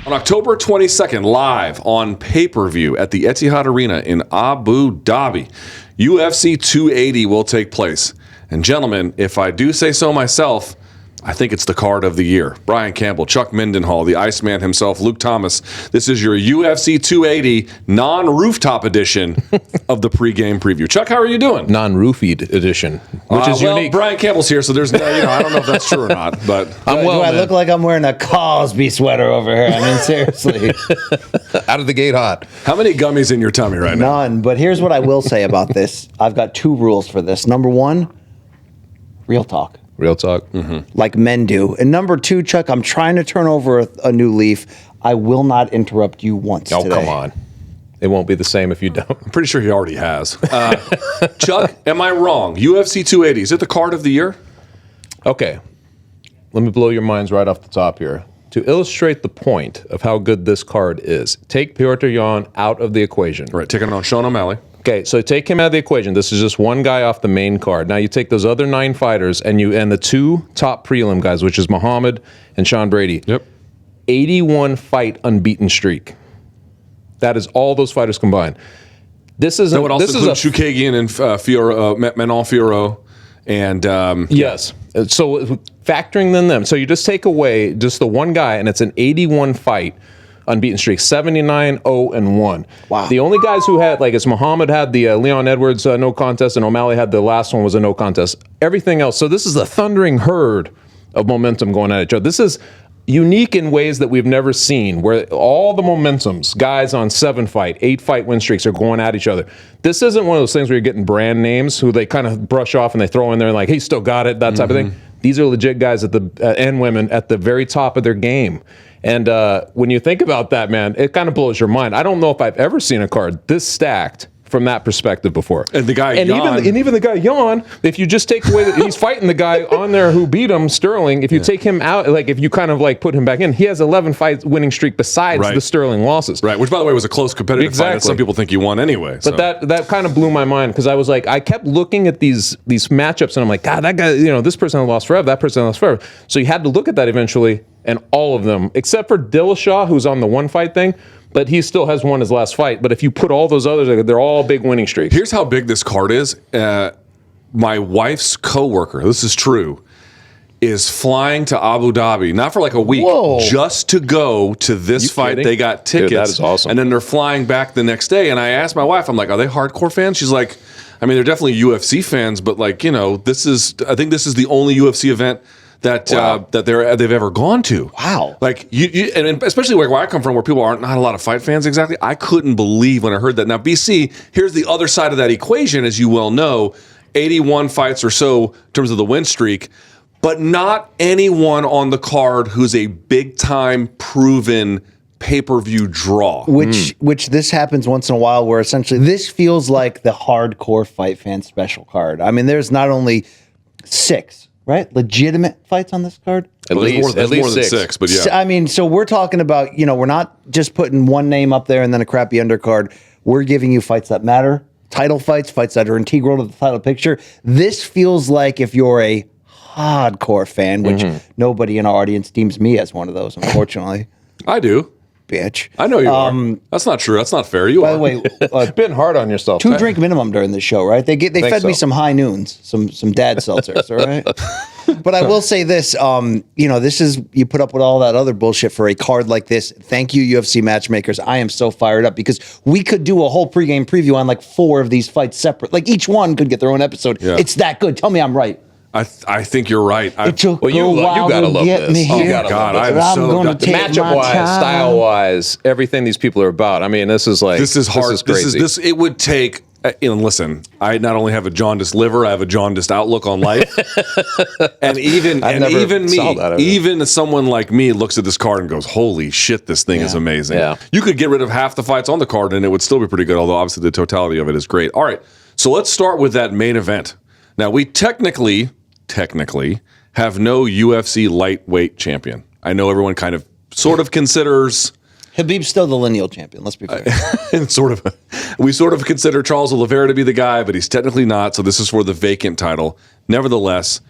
On October 22nd, live on pay-per-view at the Etihad Arena in Abu Dhabi, UFC 280 will take place. And gentlemen, if I do say so myself, I think it's the card of the year. Brian Campbell, Chuck Mindenhall, the Iceman himself, Luke Thomas. This is your UFC 280 non-rooftop edition of the pregame preview. Chuck, how are you doing? Non-roofied edition, which is unique. Brian Campbell's here, so there's no, I don't know if that's true or not. But do I look like I'm wearing a Cosby sweater over here? I mean, seriously. Out of the gate hot. How many gummies in your tummy right now? None. But here's what I will say about this. I've got 2 rules for this. Number 1, real talk. Real talk. Like men do. And number 2, Chuck, I'm trying to turn over a new leaf. I will not interrupt you once today. Come on. It won't be the same if you don't. I'm pretty sure he already has. Chuck, am I wrong? UFC 280, is it the card of the year? Okay. Let me blow your minds right off the top here. To illustrate the point of how good this card is, take Petr Yan out of the equation. Right, taking it on Sean O'Malley. Okay, so take him out of the equation. This is just one guy off the main card. Now you take those other 9 fighters and the 2 top prelim guys, which is Muhammad and Sean Brady. Yep. 81 fight unbeaten streak. That is all those fighters combined. This is that would also include Chookagian and Manon Fiorot. And yes. So factoring them. So you just take away just the one guy, and it's an 81 fight unbeaten streak, 79-0-1. Wow. The only guys who had, it's Muhammad had the Leon Edwards no contest, and O'Malley had the last one was a no contest. Everything else. So this is a thundering herd of momentum going at each other. This is unique in ways that we've never seen, where all the momentums, guys on 7-fight, 8-fight win streaks are going at each other. This isn't one of those things where you're getting brand names who they kind of brush off and they throw in there like, hey, still got it, that type of thing. These are legit guys and women at the very top of their game. And when you think about that, man, it kind of blows your mind. I don't know if I've ever seen a card this stacked from that perspective before. And the guy even the guy Yan, if you just take away that he's fighting the guy on there who beat him, Sterling, if you take him out, if you kind of put him back in, he has 11 fights winning streak besides the Sterling losses. Right, which by the way was a close competitive fight that some people think you won anyway. But that kind of blew my mind because I was like, I kept looking at these matchups and I'm like, God, that guy, this person lost forever, that person lost forever. So you had to look at that eventually, and all of them, except for Dillashaw, who's on the 1-fight thing, but he still has won his last fight. But if you put all those others, they're all big winning streaks. Here's how big this card is. My wife's coworker, this is true, is flying to Abu Dhabi, not for a week, just to go to this fight. Kidding? They got tickets. Dude, that is awesome. And then they're flying back the next day. And I asked my wife, I'm like, are they hardcore fans? She's like, I mean, they're definitely UFC fans, but I think this is the only UFC event that they've ever gone to. Wow. And especially where I come from, where people aren't not a lot of fight fans exactly. I couldn't believe when I heard that. Now, BC, here's the other side of that equation, as you well know, 81 fights or so in terms of the win streak, but not anyone on the card who's a big-time proven pay-per-view draw. Which this happens once in a while, where essentially this feels like the hardcore fight fan special card. I mean, there's not only 6 legitimate fights on this card. At least more than 6, but yeah. So, I mean, so we're talking about, we're not just putting one name up there and then a crappy undercard. We're giving you fights that matter, title fights that are integral to the title picture. This feels like if you're a hardcore fan, which nobody in our audience deems me as one of those, unfortunately. I do. Bitch. I know you are. That's not true. That's not fair. You by are. the way, been hard on yourself. 2 drink minimum during the show, right? They fed me some high noons, some dad seltzers, all right? But I will say this, this is, you put up with all that other bullshit for a card like this. Thank you, UFC matchmakers. I am so fired up because we could do a whole pregame preview on 4 of these fights separate. Each one could get their own episode. Yeah. It's that good. Tell me I'm right. I think you're right. It took a while gotta to love get this. me here. Oh, God. I'm so matchup-wise, style-wise, everything these people are about. I mean, this is hard. This is crazy. It would take... listen, I not only have a jaundiced liver, I have a jaundiced outlook on life. and even someone like me looks at this card and goes, holy shit, this thing is amazing. Yeah. You could get rid of half the fights on the card and it would still be pretty good, although obviously the totality of it is great. All right, so let's start with that main event. Now, we technically have no UFC lightweight champion. I know everyone kind of sort of considers... Khabib's still the lineal champion, let's be fair. We sort of consider Charles Oliveira to be the guy, but he's technically not, so this is for the vacant title. Nevertheless,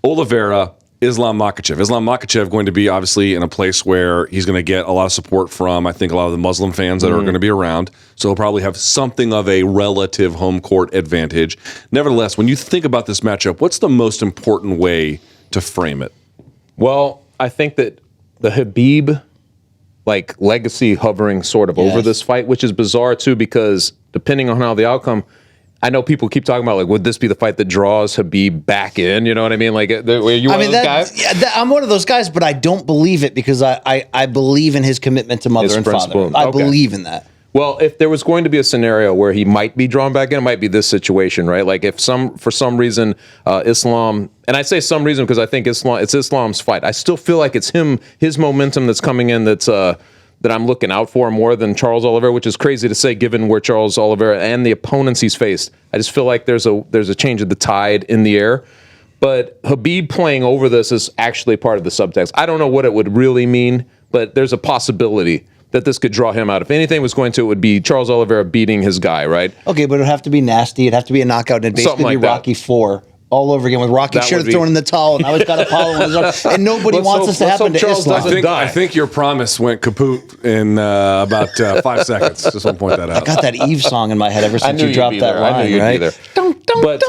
Oliveira Islam-Makhachev. Islam-Makhachev going to be obviously in a place where he's going to get a lot of support from, I think, a lot of the Muslim fans that are going to be around. So he'll probably have something of a relative home court advantage. Nevertheless, when you think about this matchup, what's the most important way to frame it? Well, I think that the Khabib legacy hovering sort of over this fight, which is bizarre too, because depending on how the outcome, I know people keep talking about would this be the fight that draws Khabib back in? You know what I mean? Like, are you one of those guys? Yeah, I'm one of those guys, but I don't believe it because I believe in his commitment to mother and father. I believe in that. Well, if there was going to be a scenario where he might be drawn back in, it might be this situation, right? Like if for some reason Islam, and I say some reason because I think it's Islam's fight. I still feel like it's his momentum that's coming in that I'm looking out for more than Charles Oliveira, which is crazy to say given where Charles Oliveira and the opponents he's faced. I just feel like there's a change of the tide in the air. But Khabib playing over this is actually part of the subtext. I don't know what it would really mean, but there's a possibility that this could draw him out. If anything was going to, it would be Charles Oliveira beating his guy, right? Okay, but it would have to be nasty. It'd have to be a knockout. And it'd basically be Rocky IV. All over again with Rocky should have thrown in the towel, and now he's got Apollo on his arm, and nobody wants this to happen to Islam. I think your promise went kaput in about 5 seconds. Just want to point that out. I got that Eve song in my head ever since you dropped that line, I knew you'd right? be there. But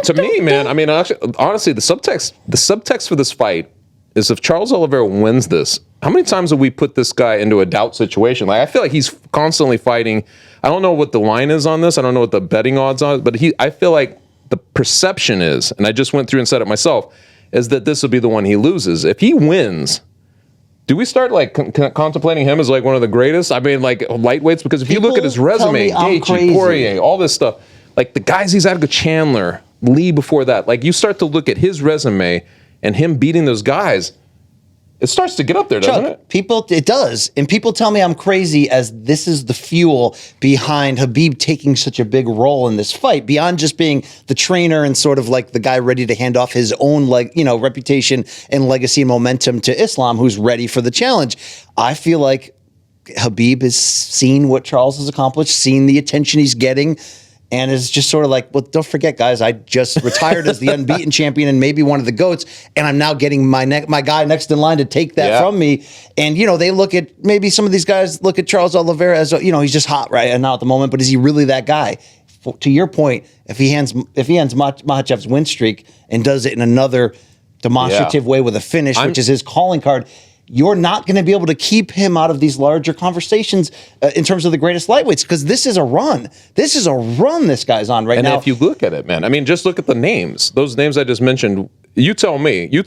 to me, man, I mean, honestly, the subtext for this fight is if Charles Oliveira wins this, how many times have we put this guy into a doubt situation? Like I feel like he's constantly fighting. I don't know what the line is on this. I don't know what the betting odds are, but I feel like the perception is, and I just went through and said it myself, is that this will be the one he loses. If he wins, do we start contemplating him as one of the greatest? I mean, lightweights, because if you look at his resume, Gaethje, Poirier, all this stuff, the guys he's had, Chandler, Lee before that, you start to look at his resume and him beating those guys, it starts to get up there, doesn't it? It does. And people tell me I'm crazy as this is the fuel behind Khabib taking such a big role in this fight, beyond just being the trainer and sort of the guy ready to hand off his own reputation and legacy and momentum to Islam, who's ready for the challenge. I feel like Khabib has seen what Charles has accomplished, seen the attention he's getting, and is just sort of well, don't forget, guys, I just retired as the unbeaten champion and maybe one of the GOATs, and I'm now getting my guy next in line to take that from me. And, they look at, maybe some of these guys look at Charles Oliveira as, he's just hot right now at the moment, but is he really that guy? To your point, if he ends Makhachev's win streak and does it in another demonstrative way with a finish, which is his calling card, you're not going to be able to keep him out of these larger conversations in terms of the greatest lightweights, because this is a run. This is a run this guy's on right now. And if you look at it, man, I mean, just look at the names. Those names I just mentioned, you tell me, would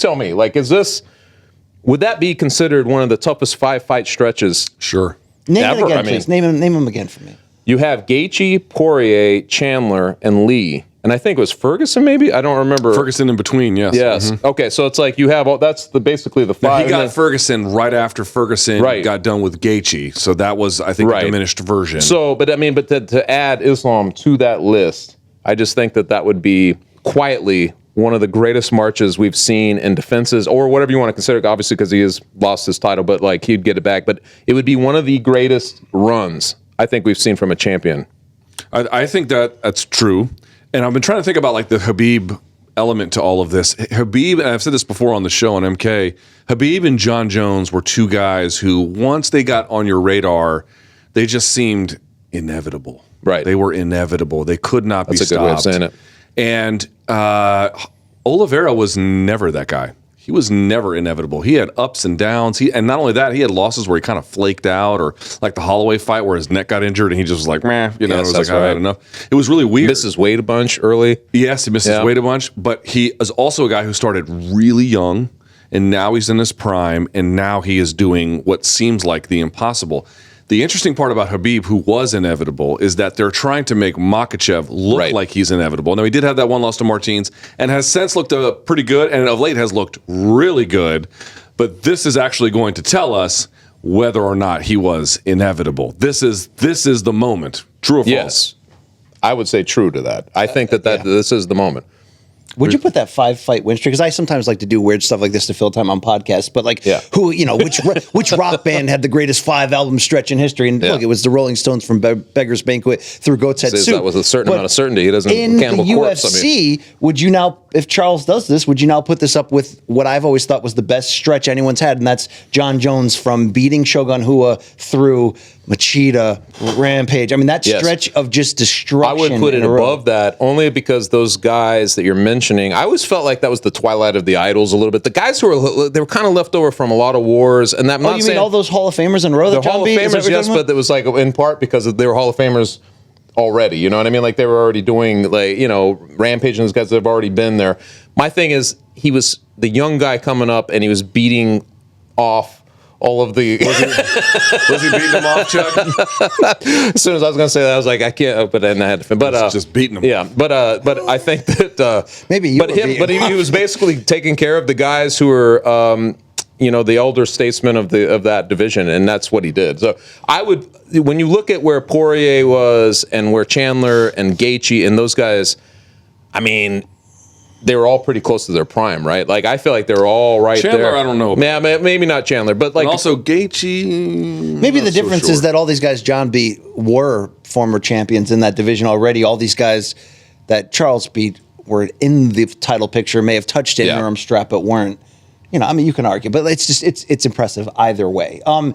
that be considered one of the toughest 5-fight stretches? Sure. Name it again, please. Name him again for me. You have Gaethje, Poirier, Chandler, and Lee. And I think it was Ferguson, maybe? I don't remember. Ferguson in between, yes. Yes. Mm-hmm. Okay, so it's you have that's basically the 5. Now, he got Ferguson right after Ferguson got done with Gaethje. So that was, I think, a diminished version. So, but to add Islam to that list, I just think that would be quietly one of the greatest marches we've seen in defenses, or whatever you want to consider, obviously, because he has lost his title, but he'd get it back. But it would be one of the greatest runs I think we've seen from a champion. I think that's true. And I've been trying to think about the Khabib element to all of this. Khabib, and I've said this before on the show on MK, Khabib and John Jones were two guys who, once they got on your radar, they just seemed inevitable. Right. They were inevitable. They could not be stopped. That's a good way of saying it. And Oliveira was never that guy. He was never inevitable. He had ups and downs. And not only that, he had losses where he kind of flaked out, or the Holloway fight where his neck got injured and he just was meh, it was I've had enough. It was really weird. Misses weight a bunch early. Yes, he misses weight a bunch, but he is also a guy who started really young, and now he's in his prime, and now he is doing what seems like the impossible. The interesting part about Khabib, who was inevitable, is that they're trying to make Makhachev look like he's inevitable. Now, he did have that one loss to Martins and has since looked pretty good, and of late has looked really good. But this is actually going to tell us whether or not he was inevitable. This is the moment. True or false? Yes. I would say true to that. I think that this is the moment. Would you put that 5-fight win streak? Because I sometimes like to do weird stuff like this to fill time on podcasts. But like, which rock band had the greatest 5-album stretch in history? And look, it was the Rolling Stones from Beggar's Banquet through Goat's Head Soup. That was a certain amount of certainty. He doesn't in Cannibal the Corpse. UFC, would you now, if Charles does this, would you now put this up with what I've always thought was the best stretch anyone's had, and that's John Jones from beating Shogun Rua through Machida, Rampage. I mean, that stretch of just destruction. I would put it above that only because those guys that you're mentioning, I always felt like that was the twilight of the idols a little bit. The guys who they were kind of left over from a lot of wars, and that. You mean all those Hall of Famers in a row? The Hall of Famers, yes, but it was like in part because they were Hall of Famers already. You know what I mean? Like they were already doing Rampage, and those guys that have already been there. My thing is, he was the young guy coming up, and he was beating off all of the. Was he beating him off, Chuck? As soon as I was going to say that, I was like, I can't. But then I had to. But just beating him. Yeah, but I think that maybe you. But he was basically taking care of the guys who were. The elder statesmen of that division, and that's what he did. So I would, when you look at where Poirier was and where Chandler and Gaethje and those guys, I mean, they were all pretty close to their prime, right? Like I feel like they're all right Chandler, there. I don't know. Yeah, maybe not Chandler, but like and also Gaethje. Maybe the difference is that all these guys John beat were former champions in that division already. All these guys that Charles beat were in the title picture, may have touched it interim strap, but weren't. You can argue, but it's just it's impressive either way. On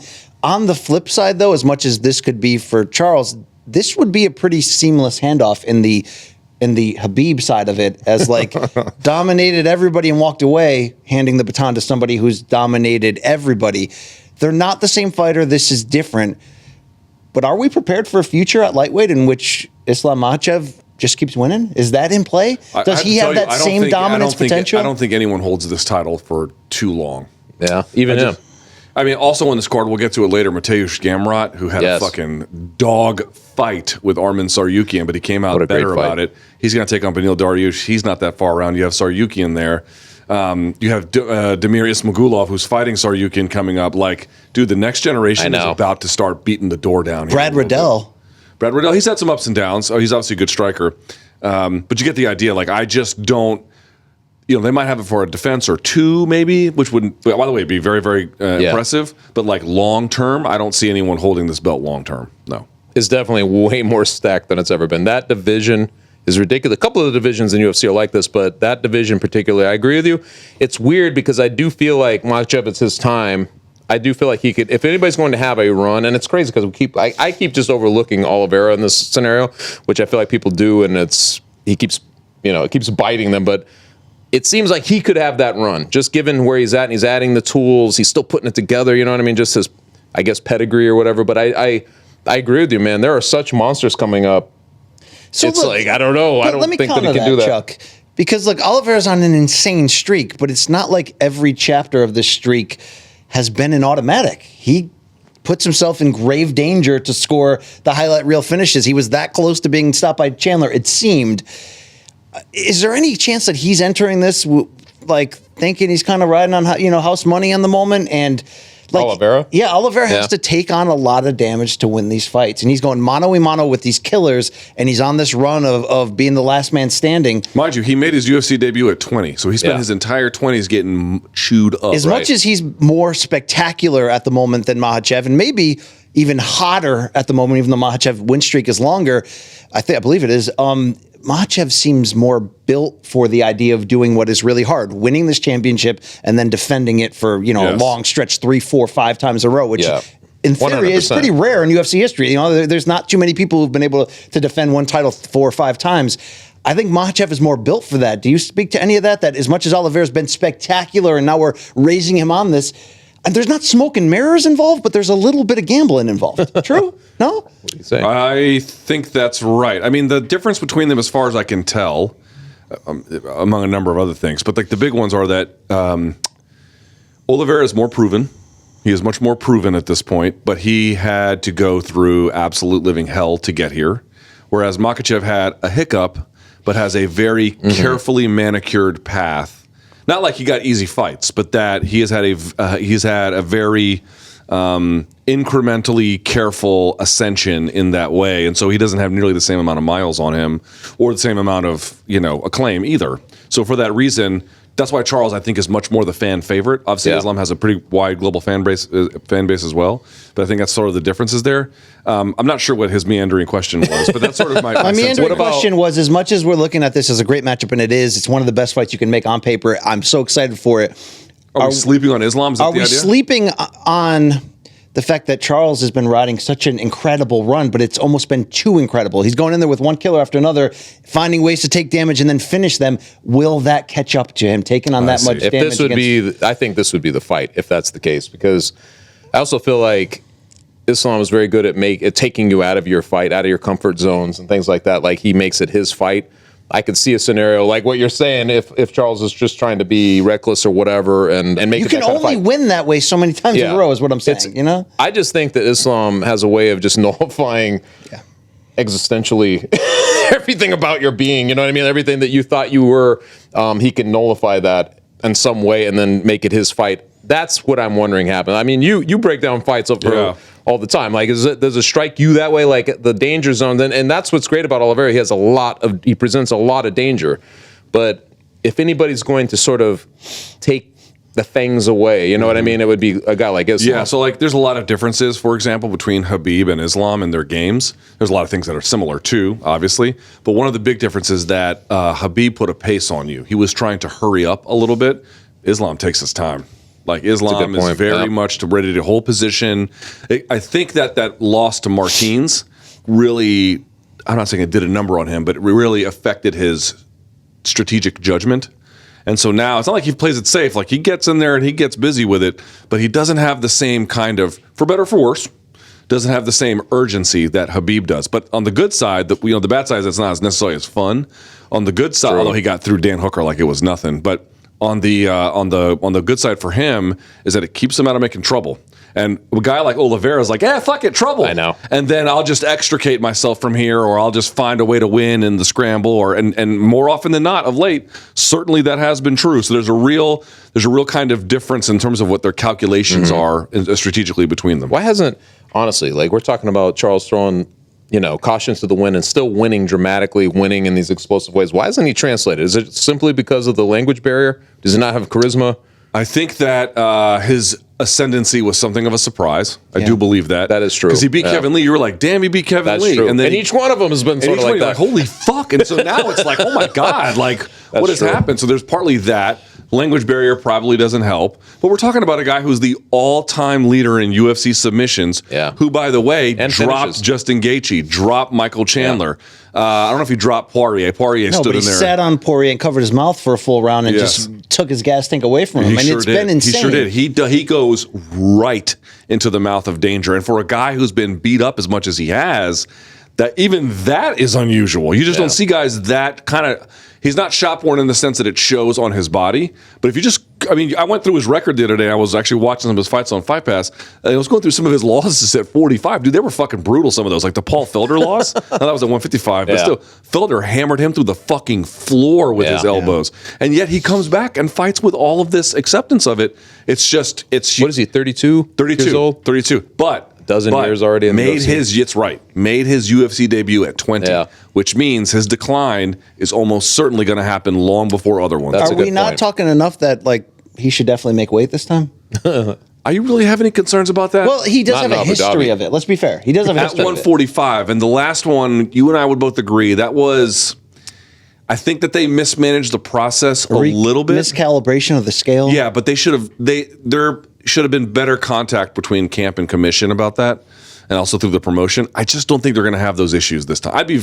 the flip side, though, as much as this could be for Charles, this would be a pretty seamless handoff in the Khabib side of it, as like dominated everybody and walked away, handing the baton to somebody who's dominated everybody. They're not the same fighter. This is different. But are we prepared for a future at lightweight in which Islam-Makhachev just keeps winning? Is that in play? Does he have that same dominance potential? I don't think anyone holds this title for too long. Yeah, even him. I mean, also on this card, we'll get to it later, Mateusz Gamrot, who had a fucking dog fight with Arman Tsarukyan, but he came out better about it. He's going to take on Beneil Dariush. He's not that far around. You have Tsarukyan there. You have Damir Ismagulov, who's fighting Tsarukyan coming up. Like, dude, the next generation is about to start beating the door down here. Brad Riddell, he's had some ups and downs. Oh, he's obviously a good striker. But you get the idea. Like, I just don't... they might have it for a defense or two, maybe, which wouldn't, by the way, be very, very impressive. But like long term, I don't see anyone holding this belt long term. No. It's definitely way more stacked than it's ever been. That division is ridiculous. A couple of the divisions in UFC are like this, but that division particularly, I agree with you. It's weird because I do feel like Makhachev, it's his time. I do feel like he could, if anybody's going to have a run, and it's crazy because I keep just overlooking Oliveira in this scenario, which I feel like people do, and it keeps biting them, but it seems like he could have that run, just given where he's at, and he's adding the tools, he's still putting it together, you know what I mean, just his, I guess, pedigree or whatever, but I agree with you, man. There are such monsters coming up. So it's like, I don't know. I don't think that he can do that. Chuck, because look, Oliveira's on an insane streak, but it's not like every chapter of this streak has been an automatic. He puts himself in grave danger to score the highlight reel finishes. He was that close to being stopped by Chandler, it seemed. Is there any chance that he's entering this like thinking he's kind of riding on house money in the moment, and like Oliveira? Yeah, Oliveira has to take on a lot of damage to win these fights, and he's going mano-a-mano with these killers, and he's on this run of being the last man standing. Mind you, he made his UFC debut at 20, so he spent his entire 20s getting chewed up. As much as he's more spectacular at the moment than Makhachev, and maybe even hotter at the moment, even though Makhachev win streak is longer, I believe it is. Makhachev seems more built for the idea of doing what is really hard, winning this championship and then defending it for a long stretch 3, 4, 5 times a row, which in theory 100%. Is pretty rare in UFC history. There's not too many people who've been able to defend one title 4 or 5 times. I think Makhachev is more built for that. Do you speak to any of that? That as much as Oliveira's been spectacular and now we're raising him on this, and there's not smoke and mirrors involved, but there's a little bit of gambling involved. True? No? What do you say? I think that's right. I mean, the difference between them, as far as I can tell, among a number of other things, but like the big ones are that Oliveira is more proven. He is much more proven at this point, but he had to go through absolute living hell to get here, whereas Makhachev had a hiccup, but has a very carefully manicured path. Not like he got easy fights, but that he has had a very incrementally careful ascension in that way, and so he doesn't have nearly the same amount of miles on him or the same amount of acclaim either. So for that reason, that's why Charles, I think, is much more the fan favorite. Obviously, Islam has a pretty wide global fan base as well, but I think that's sort of the differences there. I'm not sure what his meandering question was, but that's sort of my meandering question was, as much as we're looking at this as a great matchup, and it's one of the best fights you can make on paper. I'm so excited for it. Are we sleeping on Islam? Is that the idea? Sleeping on the fact that Charles has been riding such an incredible run, but it's almost been too incredible? He's going in there with one killer after another, finding ways to take damage and then finish them. Will that catch up to him, taking on that much damage? I think this would be the fight if that's the case, because I also feel like Islam is very good at taking you out of your fight, out of your comfort zones and things like that. Like, he makes it his fight. I could see a scenario like what you're saying if Charles is just trying to be reckless or whatever and make you it can only win that way so many times in a row is what I'm saying. I just think that Islam has a way of just nullifying existentially everything about your being. You know what I mean? Everything that you thought you were, he can nullify that in some way and then make it his fight. That's what I'm wondering happened. I mean, you break down fights over all the time. Like, does it strike you that way? Like the danger zone, and that's what's great about Oliveira. He presents a lot of danger. But if anybody's going to sort of take the fangs away, you know what I mean? It would be a guy like Islam. Yeah, so like there's a lot of differences, for example, between Khabib and Islam in their games. There's a lot of things that are similar too, obviously. But one of the big differences is that Khabib put a pace on you. He was trying to hurry up a little bit. Islam takes his time. Like, Islam is very much ready to hold position. I think that loss to Martins really, I'm not saying it did a number on him, but it really affected his strategic judgment. And so now it's not like he plays it safe. Like, he gets in there and he gets busy with it, but he doesn't have the same kind of, for better or for worse, doesn't have the same urgency that Khabib does. But on the good side, the bad side is it's not as necessarily as fun. On the good side, although he got through Dan Hooker like it was nothing, but on the good side for him is that it keeps him out of making trouble. And a guy like Oliveira is like, fuck it, trouble. I know. And then I'll just extricate myself from here, or I'll just find a way to win in the scramble, and more often than not, of late, certainly that has been true. So there's a real kind of difference in terms of what their calculations are strategically between them. Why hasn't, honestly, like, we're talking about Charles throwing cautions to the wind and still winning dramatically, winning in these explosive ways. Why hasn't he translated? Is it simply because of the language barrier? Does he not have charisma? I think that his ascendancy was something of a surprise. I do believe that. That is true. Because he beat Kevin Lee. You were like, damn, he beat Kevin Lee. True. And then each one of them has been sort of like that. Like, holy fuck. And so now it's like, oh my God, like, what has happened? So there's partly that. Language barrier probably doesn't help. But we're talking about a guy who's the all-time leader in UFC submissions, who, by the way, dropped Justin Gaethje, dropped Michael Chandler. I don't know if he dropped Poirier. Poirier stood in there. He sat on Poirier and covered his mouth for a full round and just took his gas tank away from him. It's been insane. He sure did. He goes right into the mouth of danger. And for a guy who's been beat up as much as he has, that even that is unusual. You just don't see guys that kind of. He's not shot worn in the sense that it shows on his body. But if you just, I went through his record the other day. I was actually watching some of his fights on Fight Pass. And I was going through some of his losses at 45. Dude, they were fucking brutal, some of those. Like the Paul Felder loss. That was at 155. But still, Felder hammered him through the fucking floor with his elbows. And yet he comes back and fights with all of this acceptance of it. It's just, what is he, 32? 32 years old? 32. But dozen years already in the UFC. Made his UFC debut at 20, which means his decline is almost certainly going to happen long before other ones. Are we not talking enough that, like, he should definitely make weight this time? Are you really have any concerns about that? Well, he does have a history of it. Let's be fair. He does have a history at 145, and the last one, you and I would both agree, that was. I think that they mismanaged the process a little bit. Miscalibration of the scale. Yeah, but there should have been better contact between camp and commission about that, and also through the promotion. I just don't think they're going to have those issues this time. I'd be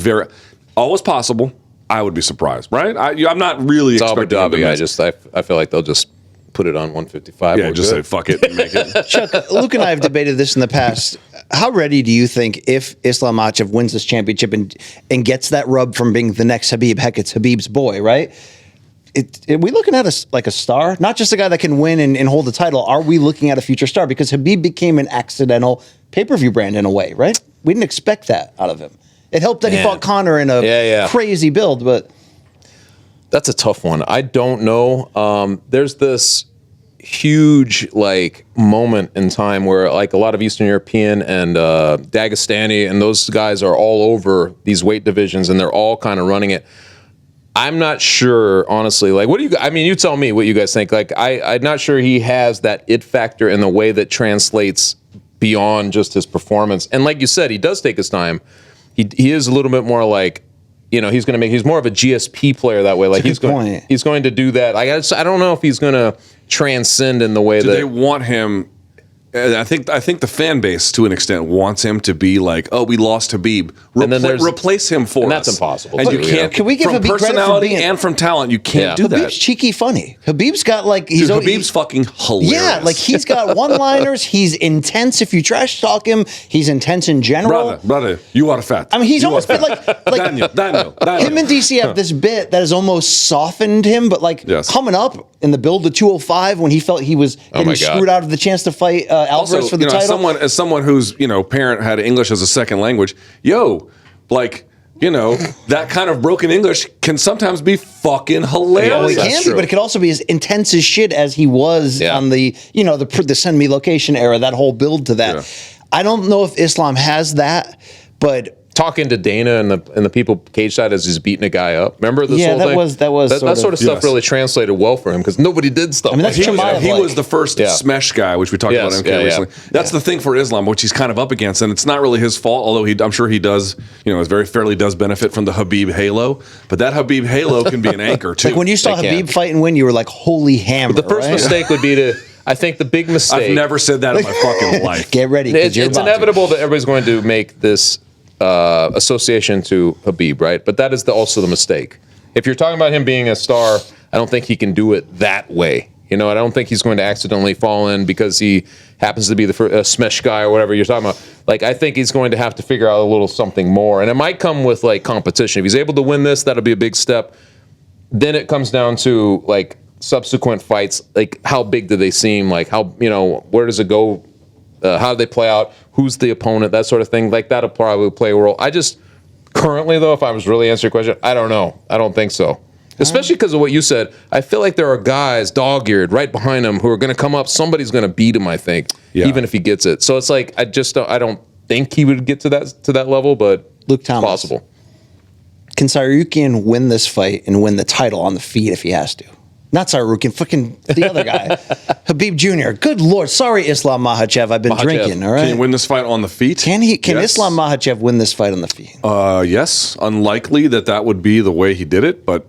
always possible. I would be surprised, right? I'm not really expecting Abu Dhabi. I feel like they'll just put it on 155. Yeah, just say fuck it and make it. Chuck, Luke and I have debated this in the past. How ready do you think if Islam-Makhachev wins this championship and gets that rub from being the next Khabib? Heck, it's Khabib's boy, right? Are we looking at a star? Not just a guy that can win and hold the title. Are we looking at a future star? Because Khabib became an accidental pay-per-view brand in a way, right? We didn't expect that out of him. It helped that he fought Conor in a crazy build, but... That's a tough one. I don't know. There's this... huge like moment in time where like a lot of Eastern European and Dagestani and those guys are all over these weight divisions and they're all kind of running it. I'm not sure, honestly. Like, what do you? I mean, you tell me what you guys think. Like, I'm not sure he has that it factor in the way that translates beyond just his performance. And like you said, he does take his time. He is a little bit more like, you know, he's more of a GSP player that way. Like he's going to do that. I don't know if he's going to transcend in the way that they want him. I think the fan base, to an extent, wants him to be like, oh, we lost Khabib. Replace him for us. And that's impossible. And you can't. Can we give from Khabib personality credit for and from talent, you can't do that. Khabib's cheeky funny. Khabib's got like Khabib's fucking hilarious. Yeah, like he's got one-liners. He's intense. If you trash talk him, he's intense in general. Brother, you are fat. I mean, he's almost been like Daniel. Him and DC have this bit that has almost softened him, but like coming up in the build to 205 when he felt he was getting screwed out of the chance to fight Alvarez for the title. As someone whose parent had English as a second language, that kind of broken English can sometimes be fucking hilarious. Well, it can be, but it could also be as intense as shit as he was on the the send me location era. That whole build to that. Yeah. I don't know if Islam has that, but. Talking to Dana and the people cage side as he's beating a guy up. Remember this whole thing? That sort of stuff really translated well for him because nobody did stuff. I mean, he was the first smash guy, which we talked about in MK recently. That's the thing for Islam, which he's kind of up against, and it's not really his fault. Although I'm sure he does, fairly does benefit from the Khabib halo. But that Khabib halo can be an anchor too. Like when you saw Khabib fight and win, you were like, "Holy hammer!" But the first mistake would be to. I think the big mistake. I've never said that in my fucking life. Get ready. It's inevitable that everybody's going to make this. Association to Khabib, right? But that is also the mistake. If you're talking about him being a star, I don't think he can do it that way. I don't think he's going to accidentally fall in because he happens to be the smesh guy or whatever you're talking about. Like, I think he's going to have to figure out a little something more. And it might come with, like, competition. If he's able to win this, that'll be a big step. Then it comes down to, like, subsequent fights. Like, how big do they seem? Like, how, where does it go? How do they play out? Who's the opponent? That sort of thing. Like, that'll probably play a role. Currently, though, if I was really answering your question, I don't know. I don't think so. Especially because of what you said. I feel like there are guys dog-eared right behind him who are going to come up. Somebody's going to beat him, I think, even if he gets it. So it's like, I don't think he would get to that level, but Luke Thomas, it's possible. Can Saryukian win this fight and win the title on the feet if he has to? Not Saryukian, fucking the other guy. Khabib Jr. Good Lord. Sorry, Islam-Makhachev. I've been drinking, all right? Can he win this fight on the feet? Can Islam-Makhachev win this fight on the feet? Yes. Unlikely that would be the way he did it, but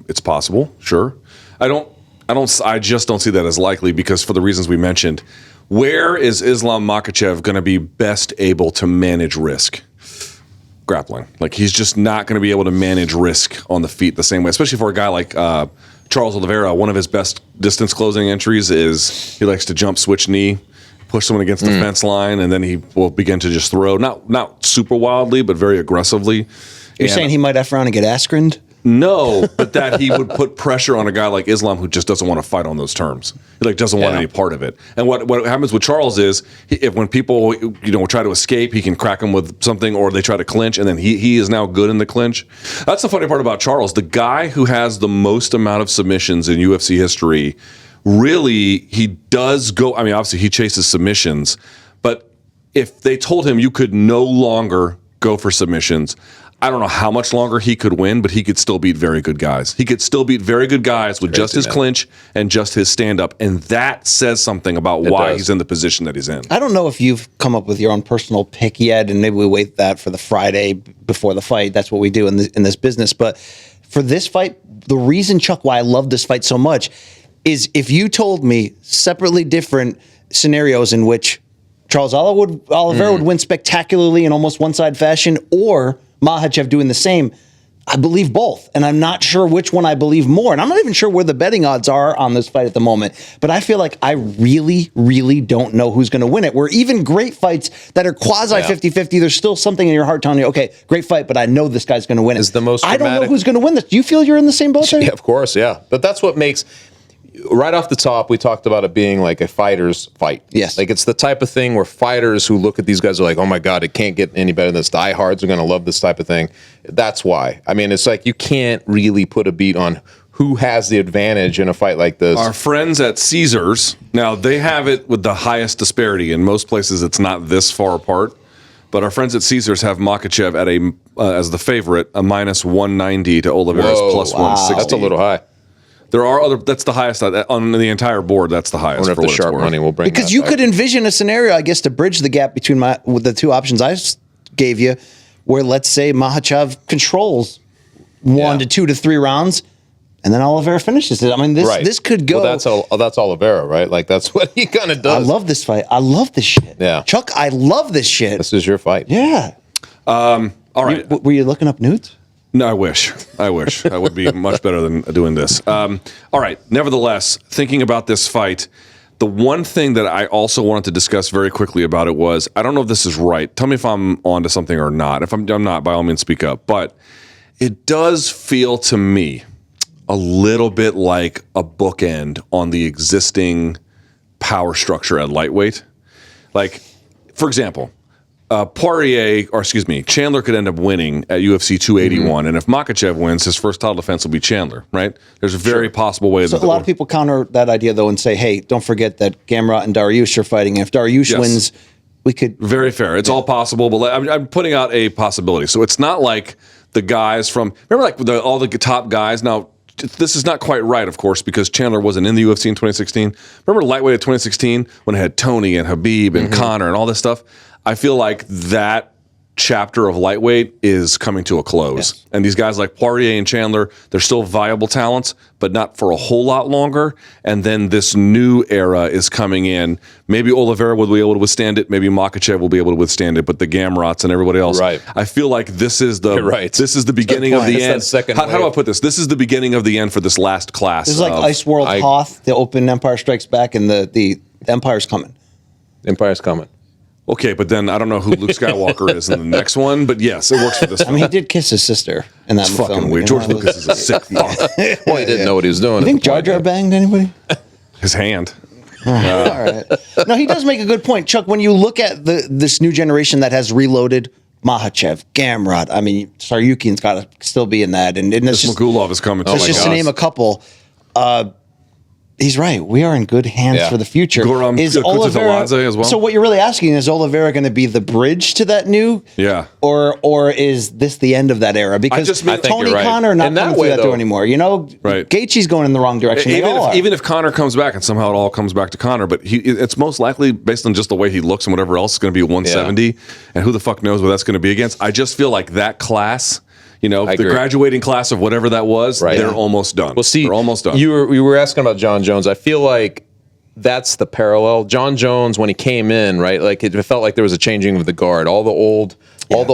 it's possible, sure. I just don't see that as likely because for the reasons we mentioned. Where is Islam-Makhachev going to be best able to manage risk? Grappling. Like, he's just not going to be able to manage risk on the feet the same way, especially for a guy like Charles Oliveira. One of his best distance closing entries is he likes to jump, switch knee, push someone against the fence line, and then he will begin to just throw, not super wildly, but very aggressively. You're saying he might F around and get askrened? No, but that he would put pressure on a guy like Islam who just doesn't want to fight on those terms. He doesn't want any part of it. And what happens with Charles is when people try to escape, he can crack them with something, or they try to clinch, and then he is now good in the clinch. That's the funny part about Charles. The guy who has the most amount of submissions in UFC history, really, he does go. I mean, obviously he chases submissions, but if they told him you could no longer go for submissions, I don't know how much longer he could win, but he could still beat very good guys. He could still beat very good guys with just his clinch and just his stand-up, and that says something about why he's in the position that he's in. I don't know if you've come up with your own personal pick yet, and maybe we wait that for the Friday before the fight. That's what we do in this business. But for this fight, the reason, Chuck, why I love this fight so much is if you told me separately different scenarios in which Charles Oliveira would win spectacularly in almost one-side fashion, or Makhachev doing the same, I believe both. And I'm not sure which one I believe more. And I'm not even sure where the betting odds are on this fight at the moment. But I feel like I really, really don't know who's going to win it. Where even great fights that are quasi 50-50, there's still something in your heart telling you, okay, great fight, but I know this guy's going to win it. I don't know who's going to win this. Do you feel you're in the same boat there? Yeah, of course, yeah. But that's what makes... Right off the top, we talked about it being like a fighter's fight. Yes. Like, it's the type of thing where fighters who look at these guys are like, oh my God, it can't get any better than this. Diehards are going to love this type of thing. That's why. I mean, it's like you can't really put a beat on who has the advantage in a fight like this. Our friends at Caesars, now they have it with the highest disparity. In most places, it's not this far apart. But our friends at Caesars have Makhachev at as the favorite, a minus 190 to Oliveira's plus 160. That's a little high. There are other. That's the highest on the entire board. That's the highest. I wonder if the sharp money will bring because you could envision a scenario, I guess, to bridge the gap between with the two options I gave you, where let's say Makhachev controls 1 to 2 to 3 rounds, and then Oliveira finishes it. I mean, this could go. Well, that's Oliveira, right? Like that's what he kind of does. I love this fight. I love this shit. Yeah, Chuck, I love this shit. This is your fight. Yeah. All right. Were you looking up nudes? No, I wish. That would be much better than doing this. All right. Nevertheless, thinking about this fight, the one thing that I also wanted to discuss very quickly about it was, I don't know if this is right. Tell me if I'm onto something or not. If I'm not, by all means, speak up. But it does feel to me a little bit like a bookend on the existing power structure at lightweight. Like, for example, Chandler could end up winning at UFC 281, and if Makhachev wins, his first title defense will be Chandler, right? There's a very possible way. So a lot of people counter that idea, though, and say, hey, don't forget that Gamrot and Dariush are fighting. If Dariush wins, we could... Very fair. It's all possible, but I'm putting out a possibility. So it's not like the guys from... Remember like all the top guys? Now, this is not quite right, of course, because Chandler wasn't in the UFC in 2016. Remember lightweight of 2016 when it had Tony and Habib and Conor and all this stuff? I feel like that chapter of lightweight is coming to a close. Yes. And these guys like Poirier and Chandler, they're still viable talents, but not for a whole lot longer. And then this new era is coming in. Maybe Oliveira will be able to withstand it. Maybe Makhachev will be able to withstand it. But the Gamrots and everybody else, right. I feel like this is the beginning of the end. How do I put this? This is the beginning of the end for this last class. This is like Ice World Hoth, the Open Empire Strikes Back, and the Empire's coming. Empire's coming. Okay, but then I don't know who Luke Skywalker is in the next one, but yes, it works for this film. I mean, he did kiss his sister in that film. Fucking weird. George Lucas is a sick fuck. Well, he didn't know what he was doing. You think Jar Jar banged anybody? His hand. All right. No, he does make a good point. Chuck, when you look at this new generation that has reloaded, Makhachev, Gamrot, I mean, Saryukin's got to still be in that. And it's just, Magulov is coming. Just to name a couple. He's right. We are in good hands for the future. Is Oliveira as well? So what you're really asking is Oliveira going to be the bridge to that new? Yeah. Or is this the end of that era? Because Tony Conor not coming through that door anymore. You know, Gaethje's going in the wrong direction. Even if Conor comes back, and somehow it all comes back to Conor, but it's most likely based on just the way he looks and whatever else, it's going to be 170, and who the fuck knows what that's going to be against. I just feel like that class. You know, the graduating class of whatever that was, they're almost done. Well, see, they're almost done. You were asking about John Jones. I feel like that's the parallel. John Jones, when he came in, right, like it felt like there was a changing of the guard. All the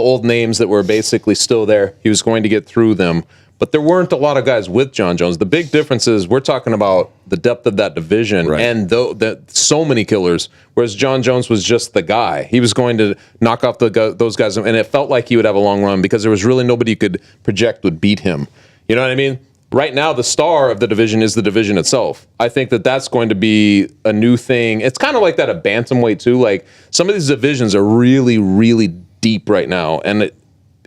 old names that were basically still there, he was going to get through them. But there weren't a lot of guys with John Jones. The big difference is we're talking about the depth of that division and so many killers, whereas John Jones was just the guy. He was going to knock off those guys, and it felt like he would have a long run because there was really nobody you could project would beat him. You know what I mean? Right now, the star of the division is the division itself. I think that's going to be a new thing. It's kind of like that at bantamweight, too. Like, some of these divisions are really, really deep right now, and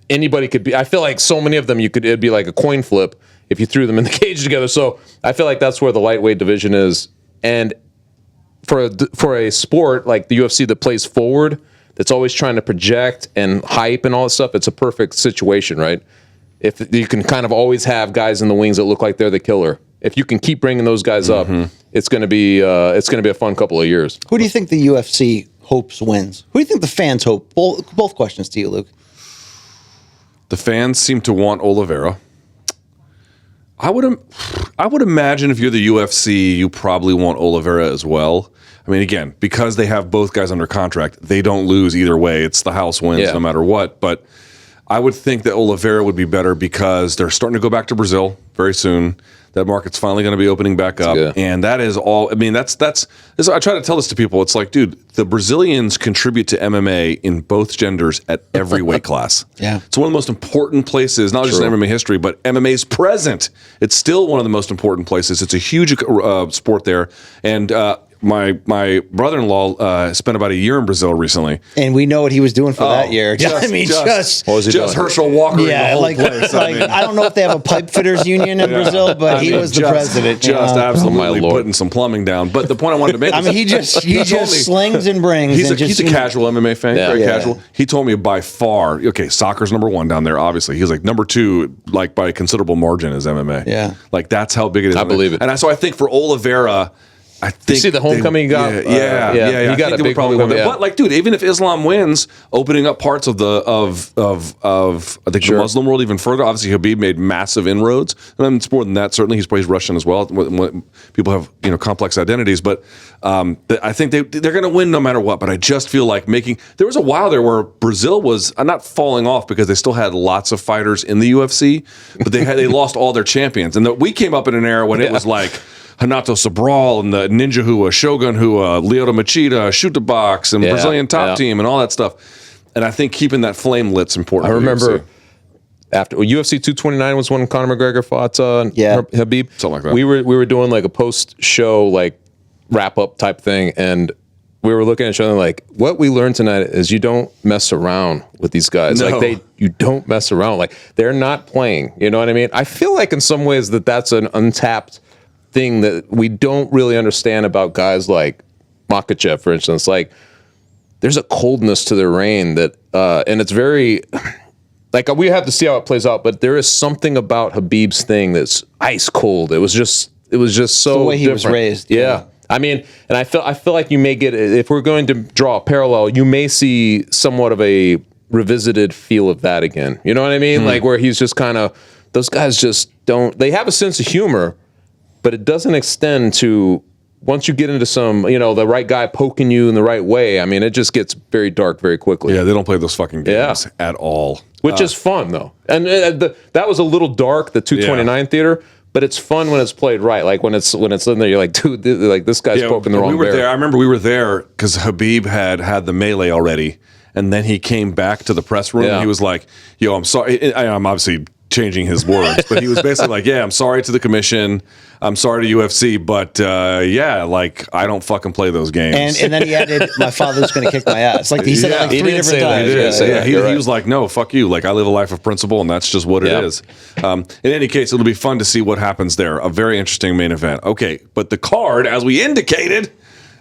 anybody could be. I feel like so many of them it'd be like a coin flip if you threw them in the cage together. So I feel like that's where the lightweight division is. And for a sport like the UFC that plays forward, that's always trying to project and hype and all that stuff, it's a perfect situation, right? If you can kind of always have guys in the wings that look like they're the killer. If you can keep bringing those guys up, it's going to be a fun couple of years. Who do you think the UFC hopes wins? Who do you think the fans hope? Both questions to you, Luke. The fans seem to want Oliveira. I would imagine if you're the UFC, you probably want Oliveira as well. I mean, again, because they have both guys under contract, they don't lose either way. It's the house wins no matter what. But I would think that Oliveira would be better because they're starting to go back to Brazil very soon. That market's finally going to be opening back up. And that is all. I mean, that's I try to tell this to people. It's like, dude, the Brazilians contribute to MMA in both genders at every weight class. It's one of the most important places, not just in MMA history, but MMA's present. It's still one of the most important places. It's a huge sport there. And my brother-in-law spent about a year in Brazil recently, and we know what he was doing for that year. Just what was he doing? Herschel Walker. Yeah, the whole like, place. I don't know if they have a pipe fitters union in Brazil, but he was the president. Just absolutely putting some plumbing down. But the point I wanted to make, he just slings and brings. He's a casual MMA fan, very casual. He told me by far, okay, soccer's number one down there. Obviously, he's like number two, like by a considerable margin, is MMA. Yeah, like that's how big it is. I believe it. And so I think for Oliveira, I think you see the homecoming he got. He got a big homecoming. But like, dude, even if Islam wins, opening up parts of the I think the Muslim world even further. Obviously, Khabib made massive inroads, and it's more than that. Certainly, he's Russian as well. People have complex identities, but I think they're going to win no matter what. But I just feel like there was a while there where Brazil was not falling off because they still had lots of fighters in the UFC, but they lost all their champions, and we came up in an era when it was like Renato Sobral and the Ninja Hua, Shogun Hua, Lyoto Machida, Shoot the Box, and Brazilian Top Team, and all that stuff. And I think keeping that flame lit's important. I remember after UFC 229 was when Conor McGregor fought Khabib. Something like that. We were doing like a post-show like wrap-up type thing, and we were looking at each other like, what we learned tonight is you don't mess around with these guys. No. Like you don't mess around. Like they're not playing. You know what I mean? I feel like in some ways that's an untapped thing that we don't really understand about guys like Makhachev, for instance. Like, there's a coldness to their reign that, and it's very, like, we have to see how it plays out. But there is something about Khabib's thing that's ice cold. It was just so the way he was raised. Yeah. I mean, and I feel like you may get, if we're going to draw a parallel, you may see somewhat of a revisited feel of that again. You know what I mean? Like where he's just kind of, those guys just don't. They have a sense of humor, but it doesn't extend to once you get into some, the right guy poking you in the right way. I mean, it just gets very dark very quickly. Yeah, they don't play those fucking games at all. Which is fun, though. And that was a little dark, the 229 theater, but it's fun when it's played right. Like when it's in there, you're like, dude, like this guy's poking the wrong bear. There. I remember we were there because Khabib had the melee already, and then he came back to the press room. And he was like, "Yo, I'm sorry." I'm obviously changing his words, but he was basically like, "Yeah, I'm sorry to the commission. I'm sorry to UFC, but like I don't fucking play those games." And then he added, "My father's going to kick my ass." Like he said it like 3 different times. He was like, "No, fuck you. Like I live a life of principle, and that's just what it is." In any case, it'll be fun to see what happens there. A very interesting main event. Okay, but the card, as we indicated,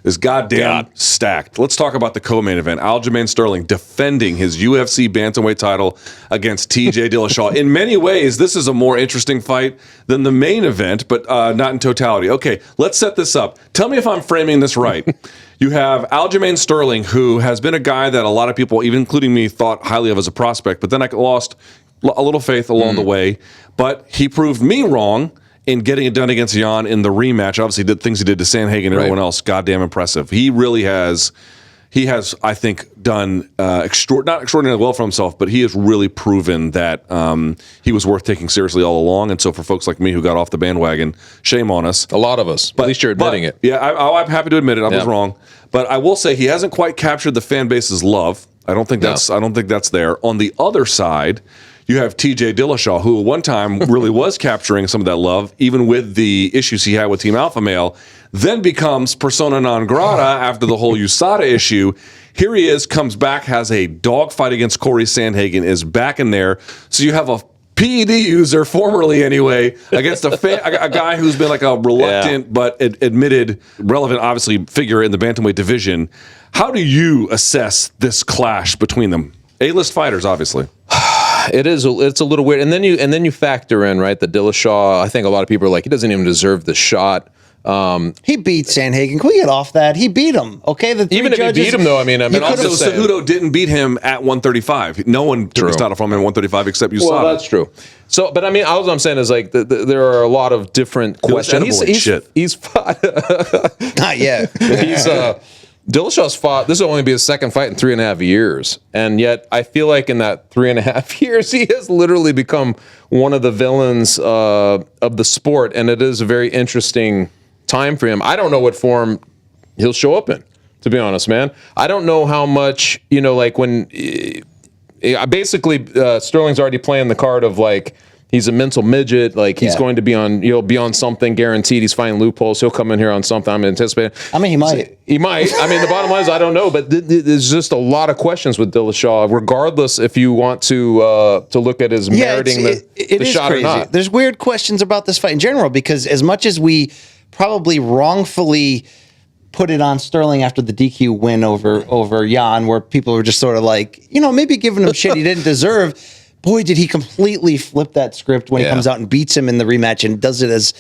is goddamn stacked. Let's talk about the co-main event. Aljamain Sterling defending his UFC bantamweight title against TJ Dillashaw. In many ways, this is a more interesting fight than the main event, but not in totality. Okay, let's set this up. Tell me if I'm framing this right. You have Aljamain Sterling, who has been a guy that a lot of people, even including me, thought highly of as a prospect, but then I lost a little faith along the way. But he proved me wrong in getting it done against Yan in the rematch. Obviously, did things he did to Sandhagen and everyone else. Goddamn impressive. He really has. He has, I think, done not extraordinarily well for himself, but he has really proven that he was worth taking seriously all along. And so, for folks like me who got off the bandwagon, shame on us. A lot of us. At least you're admitting it. Yeah, I'm happy to admit it. I was wrong, but I will say he hasn't quite captured the fan base's love. I don't think that's there. On the other side, you have TJ Dillashaw, who at one time really was capturing some of that love, even with the issues he had with Team Alpha Male, then becomes persona non grata after the whole USADA issue. Here he is, comes back, has a dogfight against Corey Sandhagen, is back in there. So you have a PED user, formerly anyway, against a guy who's been like a reluctant but admitted, relevant, obviously, figure in the bantamweight division. How do you assess this clash between them? A-list fighters, obviously. It's a little weird, and then you factor in, right, the Dillashaw. I think a lot of people are like, he doesn't even deserve the shot. He beat Sandhagen. Can we get off that? He beat him. Okay, even if he beat him, though, I mean, also Cejudo didn't beat him at 135. No one took his title from him at 135 except USADA. Well, that's true. So, but I mean, all I'm saying is like there are a lot of different questions. He's fought. Not yet. Dillashaw's fought. This will only be his second fight in 3.5 years, and yet I feel like in that 3.5 years, he has literally become one of the villains of the sport, and it is a very interesting time for him. I don't know what form he'll show up in, to be honest, man. I don't know how much, like when basically Sterling's already playing the card of like, He's a mental midget. Like he's going to be on, be on something guaranteed. He's finding loopholes. He'll come in here on something. I'm anticipating. I mean, he might. He might. I mean, the bottom line is I don't know, but there's just a lot of questions with Dillashaw. Regardless, if you want to look at his meriting the shot crazy. or not. There's weird questions about this fight in general because as much as we probably wrongfully put it on Sterling after the DQ win over Yan, where people were just sort of like, maybe giving him shit he didn't deserve. Boy, did he completely flip that script when he comes out and beats him in the rematch and does it as,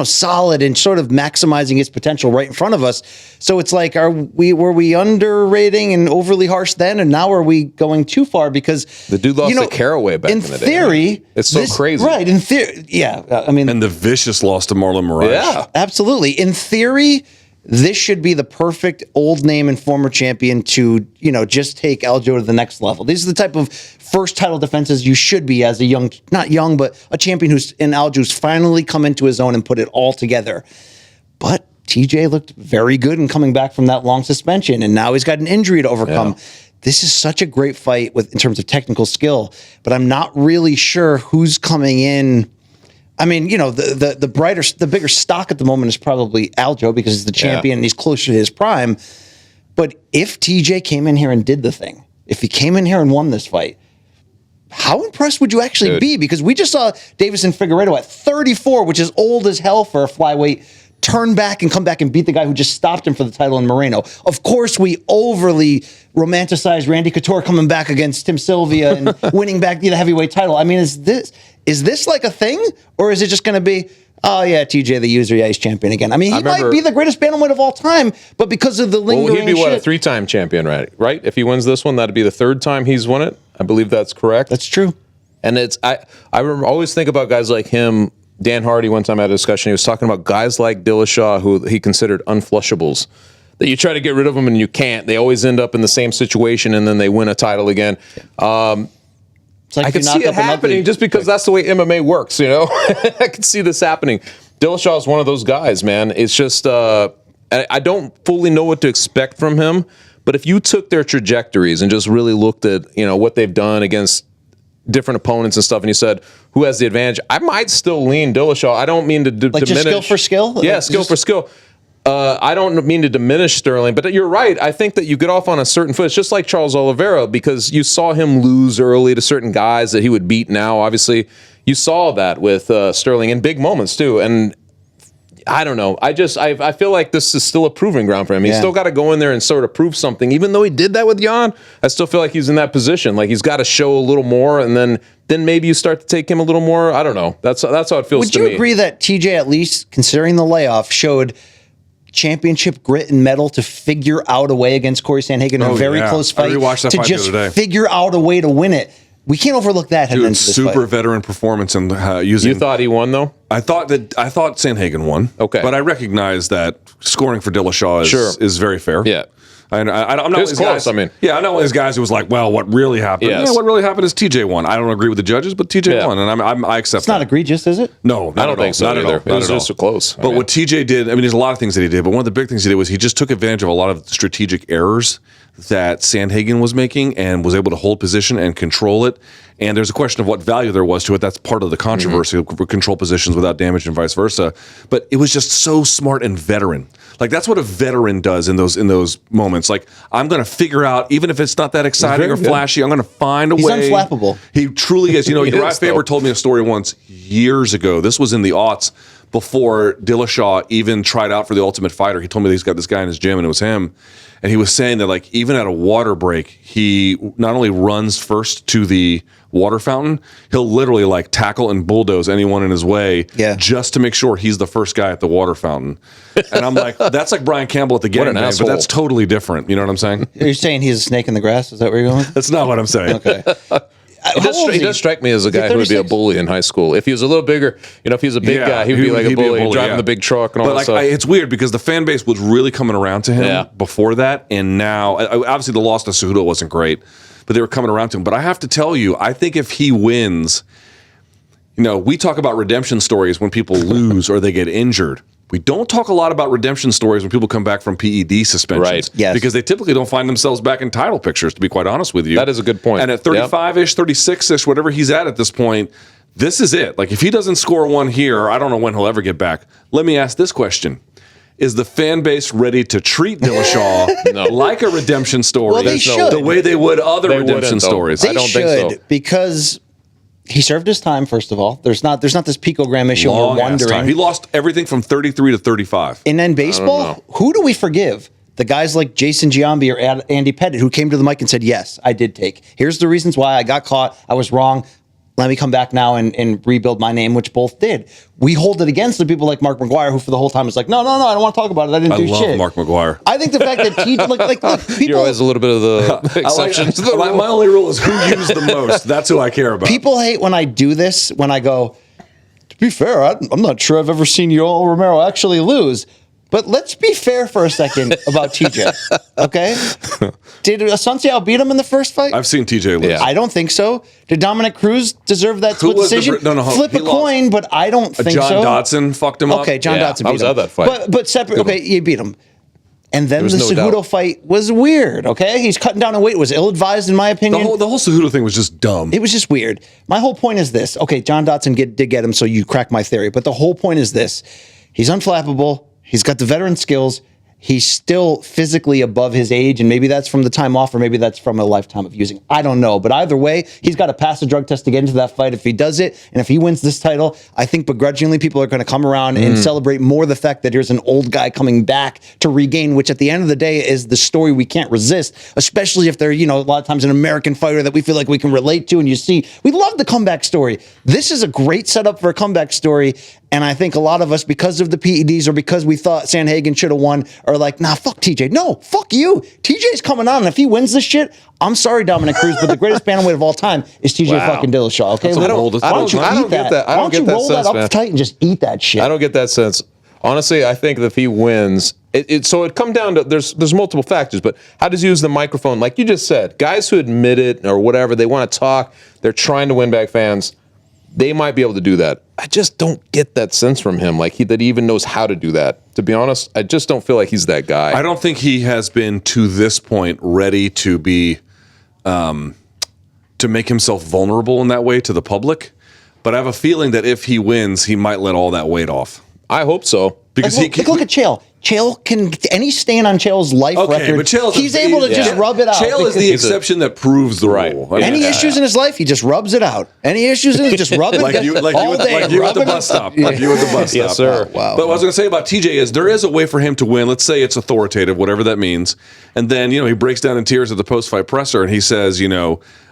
solid and sort of maximizing his potential right in front of us. So it's like, were we underrating and overly harsh then? And now are we going too far? Because the dude lost to Caraway back in the day. In theory, it's so crazy. Right. In theory. Yeah. I mean, and the vicious loss to Marlon Moraes. Yeah, absolutely. In theory, this should be the perfect old name and former champion to, just take Aljo to the next level. These are the type of first title defenses you should be as a not young, but a champion who's in Aljo's finally come into his own and put it all together. But TJ looked very good in coming back from that long suspension, and now he's got an injury to overcome. Yeah. This is such a great fight in terms of technical skill, but I'm not really sure who's coming in. I mean, the bigger stock at the moment is probably Aljo because he's the champion and he's closer to his prime. But if TJ came in here and did the thing, if he came in here and won this fight, how impressed would you actually be? Because we just saw Davison Figueiredo at 34, which is old as hell for a flyweight, turn back and come back and beat the guy who just stopped him for the title in Moreno. Of course, we overly romanticized Randy Couture coming back against Tim Sylvia and winning back the heavyweight title. I mean, is this like a thing? Or is it just going to be, oh, yeah, TJ the user, he's champion again? I mean, he might be the greatest bantamweight of all time, but because of the lingering he'd be, a 3-time champion, right? If he wins this one, that'd be the 3rd time he's won it. I believe that's correct. That's true. And I always think about guys like him. Dan Hardy, one time I had a discussion, he was talking about guys like Dillashaw, who he considered unflushables. That you try to get rid of them and you can't. They always end up in the same situation and then they win a title again. I can see it happening just because that's the way MMA works, I can see this happening. Dillashaw is one of those guys, man. It's just, I don't fully know what to expect from him, but if you took their trajectories and just really looked at, what they've done against different opponents and stuff, and you said, who has the advantage? I might still lean Dillashaw. I don't mean to diminish. Just skill for skill? Yeah, skill for skill. I don't mean to diminish Sterling, but you're right. I think that you get off on a certain foot. It's just like Charles Oliveira, because you saw him lose early to certain guys that he would beat now. Obviously, you saw that with Sterling in big moments too. And I don't know. I feel like this is still a proving ground for him. He's still got to go in there and sort of prove something. Even though he did that with Yan, I still feel like he's in that position. Like he's got to show a little more, and then maybe you start to take him a little more. I don't know. That's how it feels to me. Would you agree that TJ, at least considering the layoff, showed championship grit and mettle to figure out a way against Corey Sandhagen in a very close fight? I rewatched that to fight just the other day. Figure out a way to win it. We can't overlook that. Dude, super veteran performance and using. You thought he won though? I thought Sandhagen won. Okay, but I recognize that scoring for Dillashaw is very fair. Yeah. I'm not one of those guys. I'm not one of those guys who was like, "Well, what really happened?" Yes. Yeah, what really happened is TJ won. I don't agree with the judges, but TJ won, and I accept. It's not egregious, is it? No, I don't think so. Not either. It was just so close. But what TJ did, there's a lot of things that he did, but one of the big things he did was he just took advantage of a lot of strategic errors that Sandhagen was making and was able to hold position and control it. And there's a question of what value there was to it. That's part of the controversy of control positions without damage and vice versa. But it was just so smart and veteran. Like that's what a veteran does in those moments. Like I'm going to figure out, even if it's not that exciting or flashy, I'm going to find a way. He's unflappable. He truly is. Uriah Faber told me a story once years ago. This was in the aughts before Dillashaw even tried out for the Ultimate Fighter. He told me that he's got this guy in his gym and it was him. And he was saying that like even at a water break, he not only runs first to the water fountain, he'll literally like tackle and bulldoze anyone in his way just to make sure he's the first guy at the water fountain. And I'm like, that's like Brian Campbell at the game, but that's totally different. You know what I'm saying? You're saying he's a snake in the grass? Is that where you're going? That's not what I'm saying. Okay. He does strike me as a guy who would be a bully in high school. If he was a little bigger, if he was a big guy, he would be like a bully driving the big truck and all that stuff. It's weird because the fan base was really coming around to him before that, and now obviously the loss to Cejudo wasn't great, but they were coming around to him. But I have to tell you, I think if he wins, we talk about redemption stories when people lose or they get injured. We don't talk a lot about redemption stories when people come back from PED suspensions. Right. Yes. Because they typically don't find themselves back in title pictures, to be quite honest with you. That is a good point. And at 35-ish, 36-ish, whatever he's at this point, this is it. Like, if he doesn't score one here, I don't know when he'll ever get back. Let me ask this question. Is the fan base ready to treat Dillashaw like a redemption story? Well, they should. The way they would other redemption stories. They I don't should, think so. because he served his time, first of all. There's not this picogram issue. Long We're ass wondering. time. He lost everything from 33 to 35. And then baseball, who do we forgive? The guys like Jason Giambi or Andy Pettit, who came to the mic and said, yes, I did take. Here's the reasons why I got caught. I was wrong. Let me come back now and rebuild my name, which both did. We hold it against the people like Mark McGuire, who for the whole time was like, no, I don't want to talk about it. I didn't do shit. I love Mark McGuire. I think the fact that look, people... You're always a little bit of the exception to the rule. My only rule is who used the most. That's who I care about. People hate when I do this, when I go, to be fair, I'm not sure I've ever seen Yoel Romero actually lose. But let's be fair for a second about TJ, okay? Did Asunciao beat him in the first fight? I've seen TJ lose. Yeah. I don't think so. Did Dominic Cruz deserve that split decision? Flip a coin, but I don't think John so. Dodson fucked him up. Okay, John Dodson beat him. I was at that fight. But separate, okay, you beat him. And then the no Cejudo doubt. fight was weird, okay? He's cutting down in weight. It was ill-advised, in my opinion. The whole Cejudo thing was just dumb. It was just weird. My whole point is this. Okay, John Dodson did get him, so you crack my theory. But the whole point is this. He's unflappable. He's got the veteran skills. He's still physically above his age, and maybe that's from the time off, or maybe that's from a lifetime of using. I don't know. But either way, he's got to pass a drug test to get into that fight. If he does it, and if he wins this title, I think begrudgingly people are going to come around and celebrate more the fact that here's an old guy coming back to regain, which at the end of the day is the story we can't resist, especially if they're, a lot of times an American fighter that we feel like we can relate to. And you see, we love the comeback story. This is a great setup for a comeback story. And I think a lot of us, because of the PEDs or because we thought Sanhagen should have won, are like, nah, fuck TJ. No, fuck you. TJ's coming on. And if he wins this shit, I'm sorry, Dominic Cruz, but the greatest bantamweight of all time is TJ fucking Dillashaw. Okay, I don't get that. I don't get that roll sense, that up man. tight and just eat that shit? I don't get that sense. Honestly, I think that if he wins, so it come down to there's multiple factors, but how does he use the microphone? Like you just said, guys who admit it or whatever, they want to talk, they're trying to win back fans. They might be able to do that. I just don't get that sense from him, that he even knows how to do that. To be honest, I just don't feel like he's that guy. I don't think he has been to this point ready to be, to make himself vulnerable in that way to the public. But I have a feeling that if he wins, he might let all that weight off. I hope so. Because look at Chael. Chael can any stain on Chael's life record. But Chael's he's able to just rub it out. Chael is the exception that proves the rule. I mean, any issues in his life, he just rubs it out. Any issues in it, just rub it like you at the bus stop. Like you at the bus stop. Yes, sir. Wow. But what I was going to say about TJ is there is a way for him to win. Let's say it's authoritative, whatever that means. And then, he breaks down in tears at the post-fight presser and he says,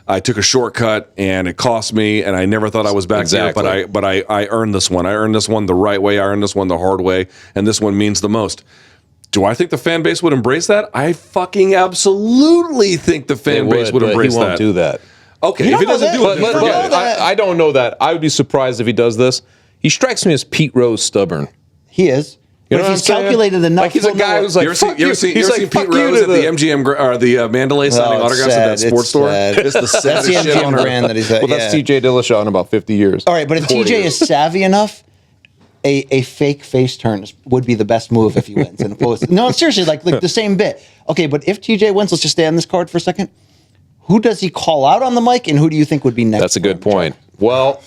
I took a shortcut and it cost me and I never thought I was back there, but I earned this one. I earned this one the right way. I earned this one the hard way. And this one means the most. Do I think the fan base would embrace that? I fucking absolutely think the fan base would embrace that. He won't do that. Okay, if he doesn't do it, then forget it. I don't know that. I would be surprised if he does this. He strikes me as Pete Rose stubborn. He is. You But know if he's calculated enough, like he's a guy who's like, You ever seen Pete "Fuck you" Rose to at the MGM or the Mandalay signing it's autographs at that sad. sports store? Sad. It's the That's the saddest shit on MGM earth. brand that he's at. Well, that's TJ Dillashaw in about 50 years. All right, but if TJ is savvy enough, a fake face turn would be the best move if he wins. And no, seriously, like the same bit. Okay, but if TJ wins, let's just stay on this card for a second. Who does he call out on the mic, and who do you think would be next? That's a good point. Well,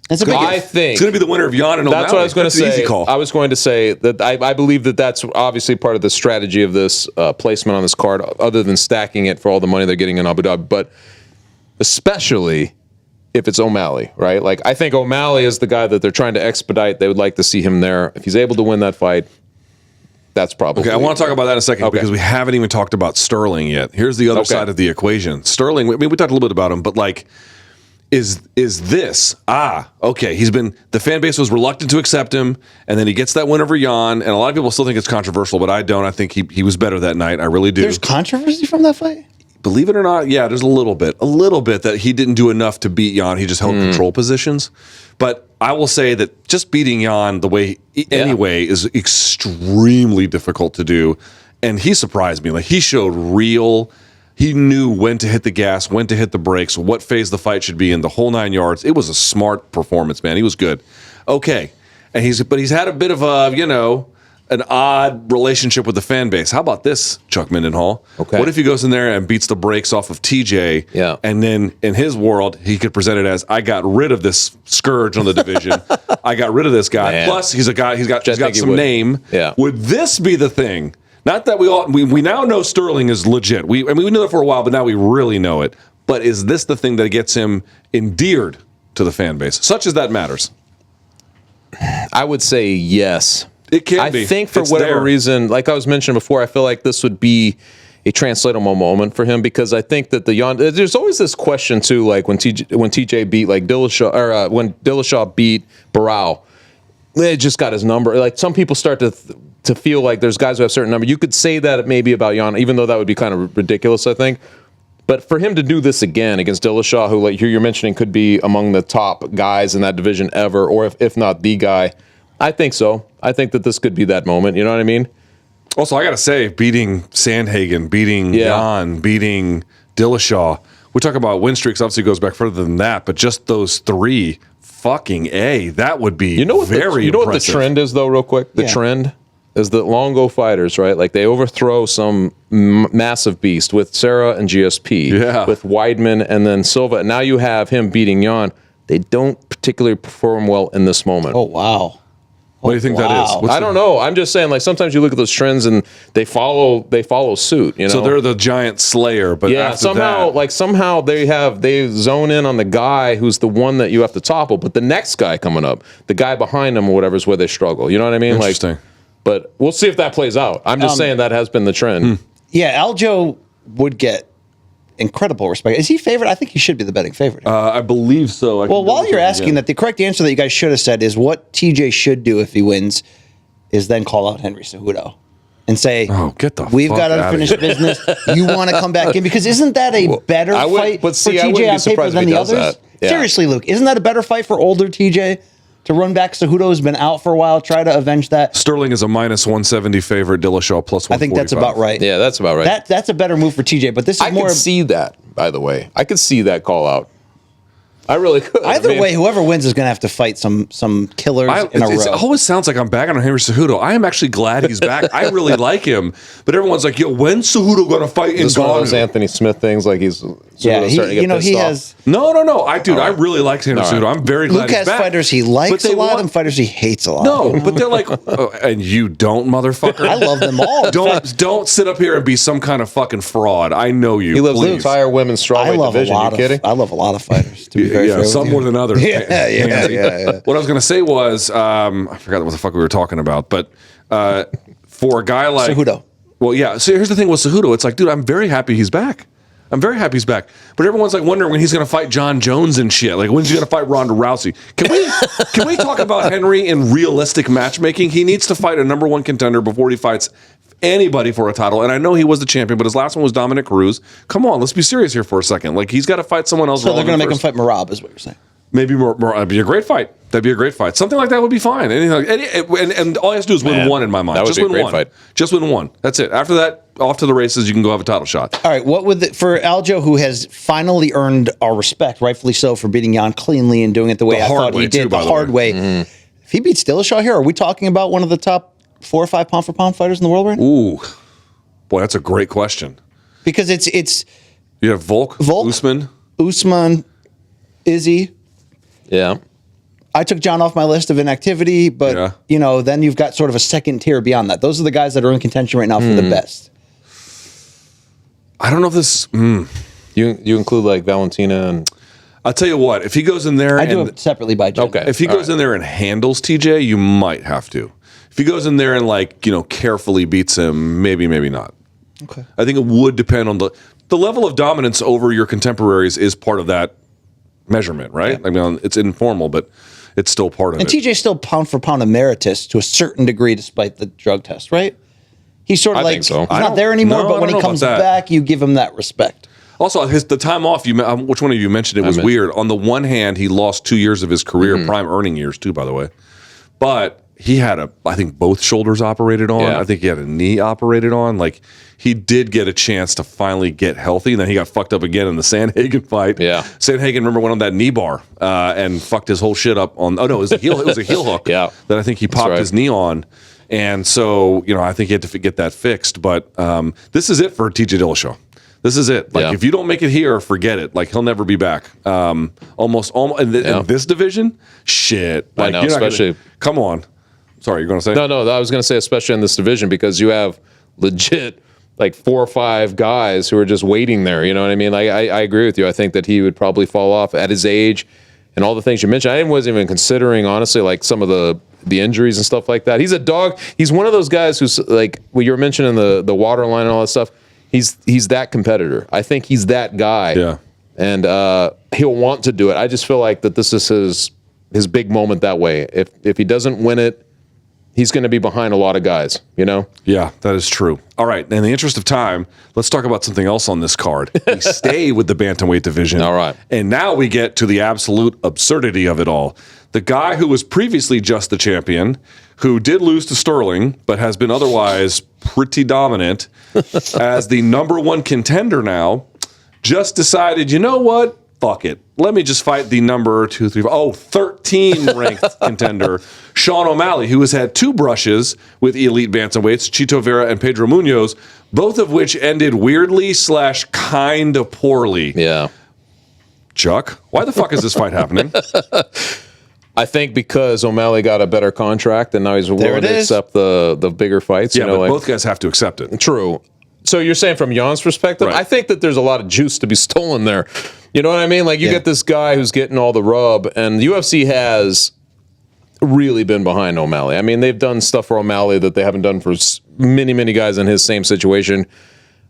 it's a big I think it's going to be the winner of Yan and O'Malley. That's what I was going to say. Easy call. I was going to say that I believe that that's obviously part of the strategy of this placement on this card, other than stacking it for all the money they're getting in Abu Dhabi, but especially if it's O'Malley, right? Like, I think O'Malley is the guy that they're trying to expedite. They would like to see him there. If he's able to win that fight, that's probably... Okay, I want to talk about that in a second because we haven't even talked about Sterling yet. Here's the other side of the equation. Sterling, I mean, we talked a little bit about him, but like, is this, okay, the fan base was reluctant to accept him, and then he gets that win over Yan, and a lot of people still think it's controversial, but I don't. I think he was better that night. I really do. There's controversy from that fight? Believe it or not, yeah, there's a little bit that he didn't do enough to beat Yan. He just held control positions. But I will say that just beating Yan the way anyway is extremely difficult to do. And he surprised me. Like, he knew when to hit the gas, when to hit the brakes, what phase the fight should be in, the whole 9 yards. It was a smart performance, man. He was good. Okay. And he's had a bit of a, an odd relationship with the fan base. How about this, Chuck Mindenhall? Okay. What if he goes in there and beats the brakes off of TJ? Yeah. And then in his world, he could present it as, I got rid of this scourge on the division. I got rid of this guy. Man. Plus, he's a guy. He's got some would. name. Yeah. Would this be the thing? Not that we now know Sterling is legit. We knew that for a while, but now we really know it. But is this the thing that gets him endeared to the fan base, such as that matters? I would say yes. It can be. I think for It's whatever there. reason, like I was mentioning before, I feel like this would be a translatable moment for him because I think that there's always this question too, like when TJ beat like Dillashaw, or when Dillashaw beat Barao, it just got his number. Like some people start to feel like there's guys who have a certain number. You could say that maybe about Yan, even though that would be kind of ridiculous, I think. But for him to do this again against Dillashaw, who like you're mentioning could be among the top guys in that division ever, or if not the guy, I think so. I think that this could be that moment. You know what I mean? Also, I got to say, beating Sandhagen, beating Yan, beating Dillashaw. We talk about win streaks. Obviously, goes back further than that, but just those three, fucking A, that would be very what the impressive. trend is, though, real quick? The trend is that Longo fighters, right? Like they overthrow some massive beast with Serra and GSP, with Weidman and then Silva. And now you have him beating Yan. They don't particularly perform well in this moment. Oh, wow. What do you think that is? I don't know. I'm just saying, like sometimes you look at those trends and they follow suit. You know, So they're the giant slayer, but after somehow they zone in on the guy who's the one that you have to topple, but the next guy coming up, the guy behind him or whatever, is where they struggle. You know what I mean? Interesting. But we'll see if that plays out. I'm just saying that has been the trend. Yeah, Aljo would get incredible respect. Is he favorite? I think he should be the betting favorite. I believe so. Well, while you're asking that, the correct answer that you guys should have said is what TJ should do if he wins is then call out Henry Cejudo and say, get the we've fuck got outta unfinished business. You want to come back in? Because isn't that a better fight for TJ on paper than the others? Yeah. Seriously, Luke, isn't that a better fight for older TJ? To run back, Cejudo has been out for a while. Try to avenge that. Sterling is a minus 170 favorite. Dillashaw plus 145. I think that's about right. Yeah, that's about right. That's a better move for TJ. But this is I more. could see that, by the way. I could see that call out. I really could. Either way, whoever wins is going to have to fight some killers in a row. It always sounds like I'm back on Henry Cejudo. I am actually glad he's back. I really like him. But everyone's like, yo, when's Cejudo going to fight in This one of those Ngannou? Anthony Smith things, like he's starting to get pissed off. has. No. I really like Henry Cejudo. I'm very glad Luke he's has back. fighters he likes a lot and fighters he hates a lot. No, but they're like, and you don't, motherfucker. I love them all. Don't sit up here and be some kind of fucking fraud. I know you. He loves the please. entire women's strawweight division. You kidding? I love a lot of fighters. To be very fair with some you. more than others. Yeah. What I was going to say was, I forgot what the fuck we were talking about, but for a guy like Cejudo. Well, yeah. So here's the thing with Cejudo. It's like, dude, I'm very happy he's back. I'm very happy he's back. But everyone's like wondering when he's going to fight John Jones and shit. Like, when's he going to fight Ronda Rousey? Can we talk about Henry in realistic matchmaking? He needs to fight a number one contender before he fights anybody for a title. And I know he was the champion, but his last one was Dominic Cruz. Come on, let's be serious here for a second. Like, he's got to fight someone else. So they're going to make him fight Merab, is what you're saying. Maybe more. That'd be a great fight. That'd be a great fight. Something like that would be fine. And all he has to do is win one in my mind. That would Just be a win great one. fight. Just win one. That's it. After that, off to the races. You can go have a title shot. All right. What would for Aljo, who has finally earned our respect, rightfully so, for beating Yan cleanly and doing it the way I thought he did, the hard way. If he beats Dillashaw here, are we talking about one of the top 4 or 5 pound for pound fighters in the world right now? Ooh, boy, that's a great question. Because it's You have Volk, Usman, Izzy. Yeah. I took John off my list of inactivity, but then you've got sort of a second tier beyond that. Those are the guys that are in contention right now for the best. I don't know if this. You include like Valentina and. I'll tell you what. If he goes in there, I do it separately by gender. Okay. If he goes in there and handles TJ, you might have to. If he goes in there and carefully beats him, maybe not. Okay. I think it would depend on the level of dominance over your contemporaries is part of that measurement, right? Yeah. I mean, it's informal, but it's still part of it. And TJ's still pound for pound emeritus to a certain degree, despite the drug test, right? He's sort of think so. He's not there anymore, but when he comes back, you give him that respect. Also, the time off, which one of you mentioned it was weird. On the one hand, he lost 2 years of his career, prime earning years too, by the way. But he had I think both shoulders operated on. Yeah. I think he had a knee operated on. Like, he did get a chance to finally get healthy, and then he got fucked up again in the Sandhagen fight. Yeah. Sandhagen, remember, went on that knee bar and fucked his whole shit up on. Oh no, it was a heel. It was a heel hook. Yeah. That I think he popped his knee on. And so, I think he had to get that fixed. But this is it for TJ Dillashaw. This is it. Like, if you don't make it here, forget it. Like, he'll never be back. Almost in this division, shit. Like, I know, especially. Come on. Sorry, you're going to say? No, I was going to say especially in this division because you have legit like 4 or 5 guys who are just waiting there. You know what I mean? Like, I agree with you. I think that he would probably fall off at his age and all the things you mentioned. I wasn't even considering, honestly, like some of the injuries and stuff like that. He's a dog. He's one of those guys who's like, well, you were mentioning the water line and all that stuff. He's that competitor. I think he's that guy. Yeah. And he'll want to do it. I just feel like that this is his big moment that way. If he doesn't win it, he's going to be behind a lot of guys, Yeah, that is true. All right, in the interest of time, let's talk about something else on this card. We stay with the bantamweight division. All right. And now we get to the absolute absurdity of it all. The guy who was previously just the champion, who did lose to Sterling, but has been otherwise pretty dominant, as the number 1 contender now, just decided, you know what? Fuck it. Let me just fight the number 13 ranked contender, Sean O'Malley, who has had 2 brushes with elite bantamweights, Chito Vera and Pedro Munoz, both of which ended weirdly / kind of poorly. Yeah. Chuck, why the fuck is this fight happening? I think because O'Malley got a better contract and now he's willing to accept the bigger fights. Yeah, but both guys have to accept it. True. So you're saying from Jan's perspective, right. I think that there's a lot of juice to be stolen there. You know what I mean? Like you get this guy who's getting all the rub, and the UFC has really been behind O'Malley. I mean, they've done stuff for O'Malley that they haven't done for many, many guys in his same situation.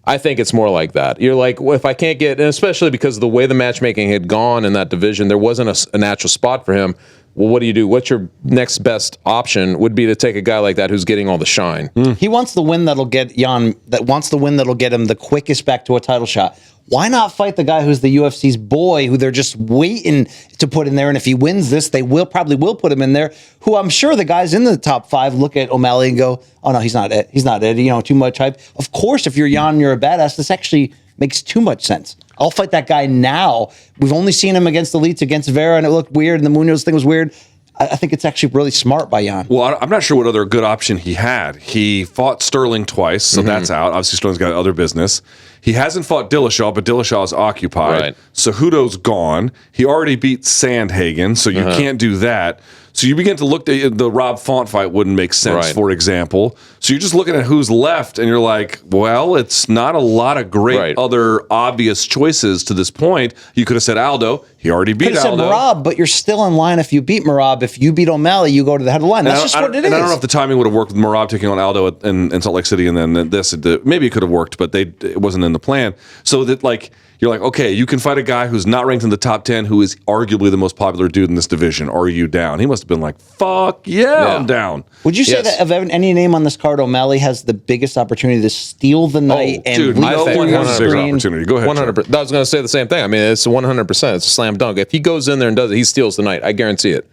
I think it's more like that. You're like, well, if I can't get, and especially because of the way the matchmaking had gone in that division, there wasn't a natural spot for him. Well, what do you do? What's your next best option? Would be to take a guy like that who's getting all the shine. He wants the win that'll get Yan. That wants the win that'll get him the quickest back to a title shot. Why not fight the guy who's the UFC's boy, who they're just waiting to put in there? And if he wins this, they probably will put him in there. Who I'm sure the guys in the top 5 look at O'Malley and go, "Oh no, he's not it. He's not it. Too much hype." Of course, if you're Yan, you're a badass. This actually makes too much sense. I'll fight that guy now. We've only seen him against elites, against Vera, and it looked weird, and the Munoz thing was weird. I think it's actually really smart by Yan. Well, I'm not sure what other good option he had. He fought Sterling twice, so that's out. Obviously, Sterling's got other business. He hasn't fought Dillashaw, but Dillashaw is occupied. Right. Cejudo's gone. He already beat Sandhagen, so you can't do that. So you begin to look at the Rob Font fight wouldn't make sense, for example. So you're just looking at who's left, and you're like, well, it's not a lot of great other obvious choices to this point. You could have said Aldo. He already beat Aldo. Could have said Merab, but you're still in line if you beat Merab. If you beat O'Malley, you go to the head of the line. That's just what it is. And I don't know if the timing would have worked with Merab taking on Aldo in Salt Lake City, and then this. Maybe it could have worked, but it wasn't in the plan. So that you're like, okay, you can fight a guy who's not ranked in the top 10, who is arguably the most popular dude in this division. Are you down? He must have been like, fuck yeah, I'm down. Would you say that of any name on this card, O'Malley has the biggest opportunity to steal the night? Dude, no one has a bigger opportunity. Go ahead. 100%. I was going to say the same thing. I mean, it's 100%. It's a slam dunk. If he goes in there and does it, he steals the night. I guarantee it.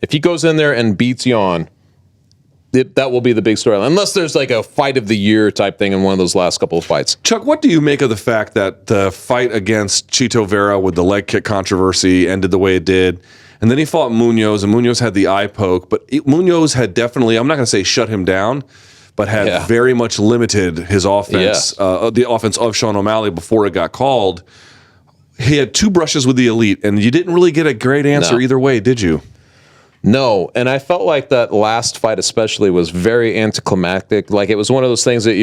If he goes in there and beats Yan, that will be the big storyline. Unless there's like a fight of the year type thing in one of those last couple of fights. Chuck, what do you make of the fact that the fight against Chito Vera with the leg kick controversy ended the way it did? And then he fought Munoz, and Munoz had the eye poke. But Munoz had definitely, I'm not going to say shut him down, but had very much limited his offense, the offense of Sean O'Malley before it got called. He had 2 brushes with the elite, and you didn't really get a great answer either way, did you? No, and I felt like that last fight especially was very anticlimactic. Like it was one of those things that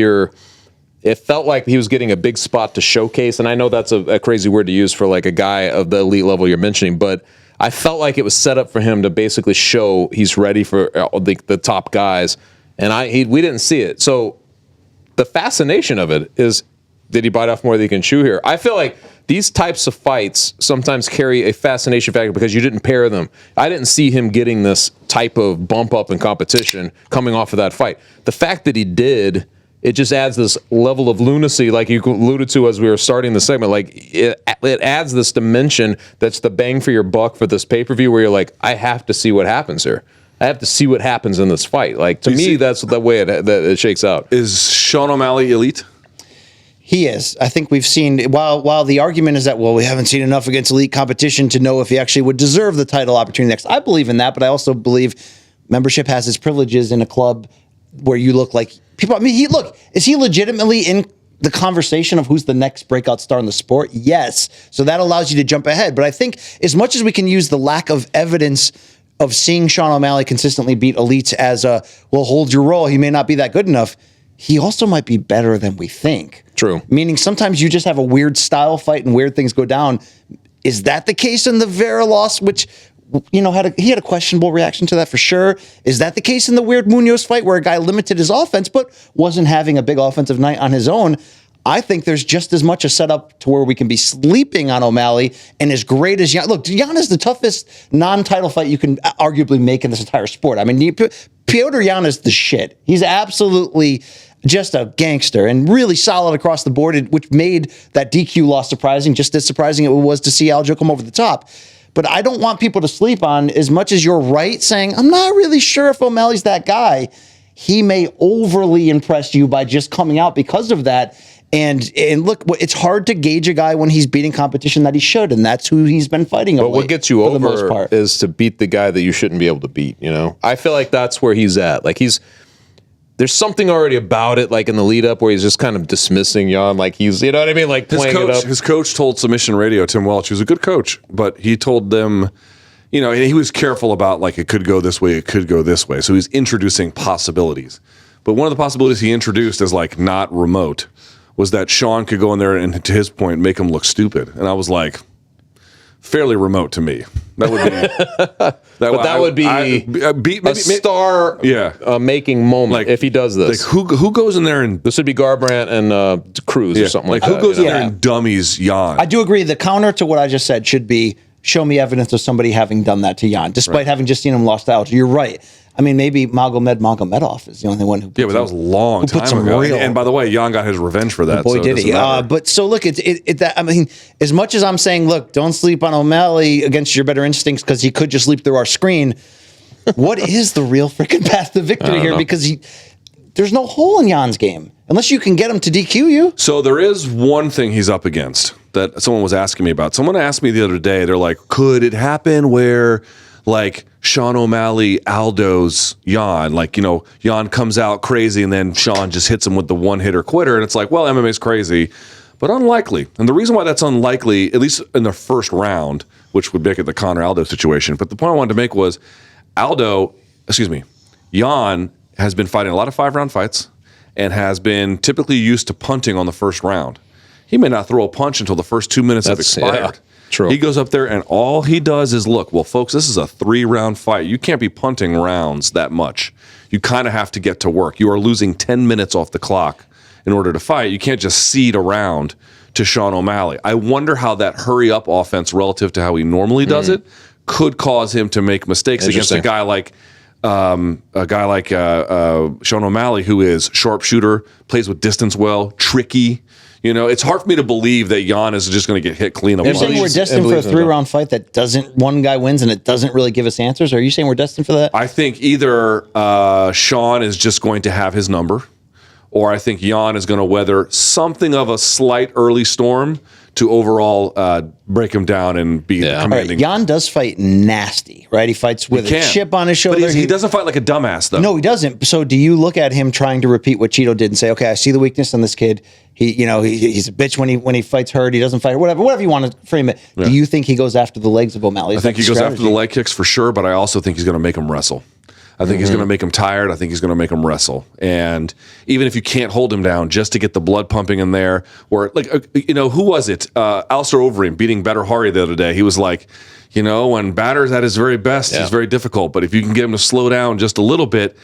it felt like he was getting a big spot to showcase, and I know that's a crazy word to use for like a guy of the elite level you're mentioning, but I felt like it was set up for him to basically show he's ready for the top guys, and we didn't see it. So the fascination of it is, did he bite off more than he can chew here? I feel like these types of fights sometimes carry a fascination factor because you didn't pair them. I didn't see him getting this type of bump up in competition coming off of that fight. The fact that he did, it just adds this level of lunacy, like you alluded to as we were starting the segment. Like it adds this dimension that's the bang for your buck for this pay-per-view where you're like, I have to see what happens here. I have to see what happens in this fight. Like to me, that's the way that it shakes out. Is Sean O'Malley elite? He is. I think we've seen, while the argument is that, well, we haven't seen enough against elite competition to know if he actually would deserve the title opportunity next. I believe in that, but I also believe membership has its privileges in a club where you look like people. I mean, is he legitimately in the conversation of who's the next breakout star in the sport? Yes. So that allows you to jump ahead. But I think as much as we can use the lack of evidence of seeing Sean O'Malley consistently beat elites as hold your roll, he may not be that good enough, he also might be better than we think. True. Meaning sometimes you just have a weird style fight and weird things go down. Is that the case in the Vera loss, which, he had a questionable reaction to that for sure? Is that the case in the weird Munoz fight where a guy limited his offense but wasn't having a big offensive night on his own? I think there's just as much a setup to where we can be sleeping on O'Malley, and as great as Yan. Look, Yan is the toughest non-title fight you can arguably make in this entire sport. I mean, Petr Yan is the shit. He's absolutely just a gangster and really solid across the board, which made that DQ loss surprising, just as surprising it was to see Aljo come over the top. But I don't want people to sleep on, as much as you're right saying, I'm not really sure if O'Malley's that guy. He may overly impress you by just coming out because of that. And look, it's hard to gauge a guy when he's beating competition that he should, and that's who he's been fighting. But what gets you over is to beat the guy that you shouldn't be able to beat. I feel like that's where he's at. Like there's something already about it, like in the lead up, where he's just kind of dismissing Yan, like he's, you know what I mean, like playing it up. His coach told Submission Radio, Tim Welch, who's a good coach, but he told them, he was careful about like it could go this way, it could go this way. So he's introducing possibilities. But one of the possibilities he introduced as like not remote was that Sean could go in there and, to his point, make him look stupid. And I was like, fairly remote to me. That would be a star making moment, like, if he does this. Like who goes in there and this would be Garbrandt and Cruz or something like that. Who goes in there and dummies Yan? I do agree. The counter to what I just said should be, show me evidence of somebody having done that to Yan, despite having just seen him lost out. You're right. I mean, maybe Magomedov is the only one who. Yeah, but that was a long time ago. And by the way, Yan got his revenge for that. Boy, did he! But so look, I mean, as much as I'm saying, look, don't sleep on O'Malley against your better instincts because he could just leap through our screen. What is the real freaking path to victory here? Because there's no hole in Yan's game unless you can get him to DQ you. So there is one thing he's up against that someone was asking me about. Someone asked me the other day. They're like, could it happen where, like, Sean O'Malley Aldo's Yan, like, Yan comes out crazy and then Sean just hits him with the one-hitter quitter, and it's like, well, MMA's crazy, but unlikely. And the reason why that's unlikely, at least in the first round, which would make it the Conor Aldo situation, but the point I wanted to make was Yan has been fighting a lot of 5-round fights and has been typically used to punting on the first round. He may not throw a punch until the first 2 minutes have expired. Yeah. True. He goes up there and all he does is look, well, folks, this is a 3-round fight. You can't be punting rounds that much. You kind of have to get to work. You are losing 10 minutes off the clock in order to fight. You can't just cede a round to Sean O'Malley. I wonder how that hurry-up offense relative to how he normally does it could cause him to make mistakes against a guy like Sean O'Malley, who is sharpshooter, plays with distance well, tricky. It's hard for me to believe that Yan is just going to get hit clean. You're saying we're destined for a 3-round fight that one guy wins and it doesn't really give us answers? Are you saying we're destined for that? I think either Sean is just going to have his number, or I think Yan is going to weather something of a slight early storm to overall break him down and be commanding. Right, Yan does fight nasty, right? He fights with a chip on his shoulder. But he doesn't fight like a dumbass, though. No, he doesn't. So do you look at him trying to repeat what Cheeto did and say, okay, I see the weakness in this kid. He's a bitch when he fights hurt. He doesn't fight, whatever you want to frame it. Yeah. Do you think he goes after the legs of O'Malley? I think he goes after the leg kicks for sure, but I also think he's going to make him wrestle. I think he's going to make him tired. I think he's going to make him wrestle. And even if you can't hold him down, just to get the blood pumping in there, where, like, who was it? Alistair Overeem beating Bader Hari the other day. He was like, when Bader's at his very best, he's very difficult. But if you can get him to slow down just a little bit,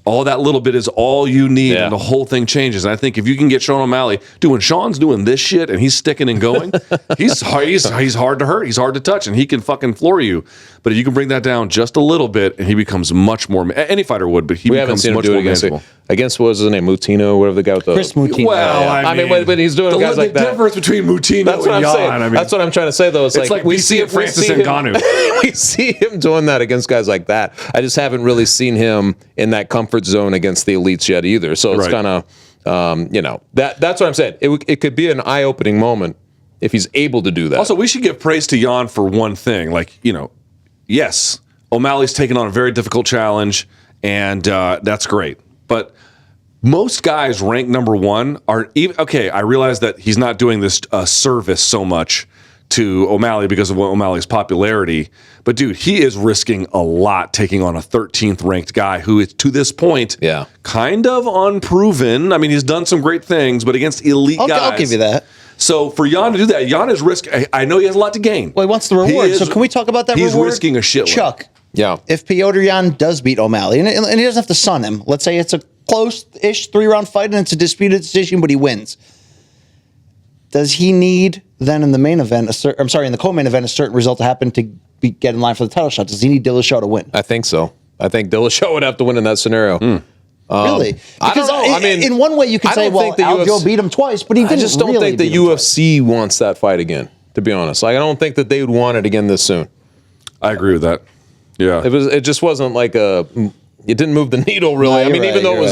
all that little bit is all you need, and the whole thing changes. And I think if you can get Sean O'Malley, when Sean's doing this shit and he's sticking and going, he's hard to hurt, he's hard to touch, and he can fucking floor you. But if you can bring that down just a little bit, and he becomes much more, any fighter would, but he becomes much more manageable. Against what was his name, Mutino, whatever the guy with the Chris Mutino. Well, I mean, but he's doing guys like that. The difference between Mutino and Yan. That's what I'm trying to say, though. It's like we see it, Francis Ngannou. We see him doing that against guys like that. I just haven't really seen him in that comfort zone against the elites yet either. So it's kind of, that's what I'm saying. It could be an eye-opening moment if he's able to do that. Also, we should give praise to Yan for one thing. Yes, O'Malley's taken on a very difficult challenge, and that's great. but most guys ranked number one are even okay. I realize that he's not doing this service so much to O'Malley because of O'Malley's popularity, but dude, he is risking a lot taking on a 13th ranked guy who is to this point kind of unproven. I mean, he's done some great things, but against elite guys, I'll give you that. So for Yan to do that, Yan is risking. I know he has a lot to gain. Well, he wants the reward. So can we talk about that reward? He's risking a shitload. Chuck, if Petr Yan does beat O'Malley, and he doesn't have to sun him, let's say it's a close-ish 3-round fight and it's a disputed decision, but he wins. Does he need then in the main event, in the co-main event, a certain result to happen to get in line for the title shot? Does he need Dillashaw to win? I think so. I think Dillashaw would have to win in that scenario. Really? Because I don't know. I mean, in one way you could say, well, Aljo beat him twice, but he didn't. I just don't really think the UFC wants that fight again. To be honest, like I don't think that they would want it again this soon. I agree with that. Yeah, it just wasn't like it didn't move the needle really. No, I mean, right, even though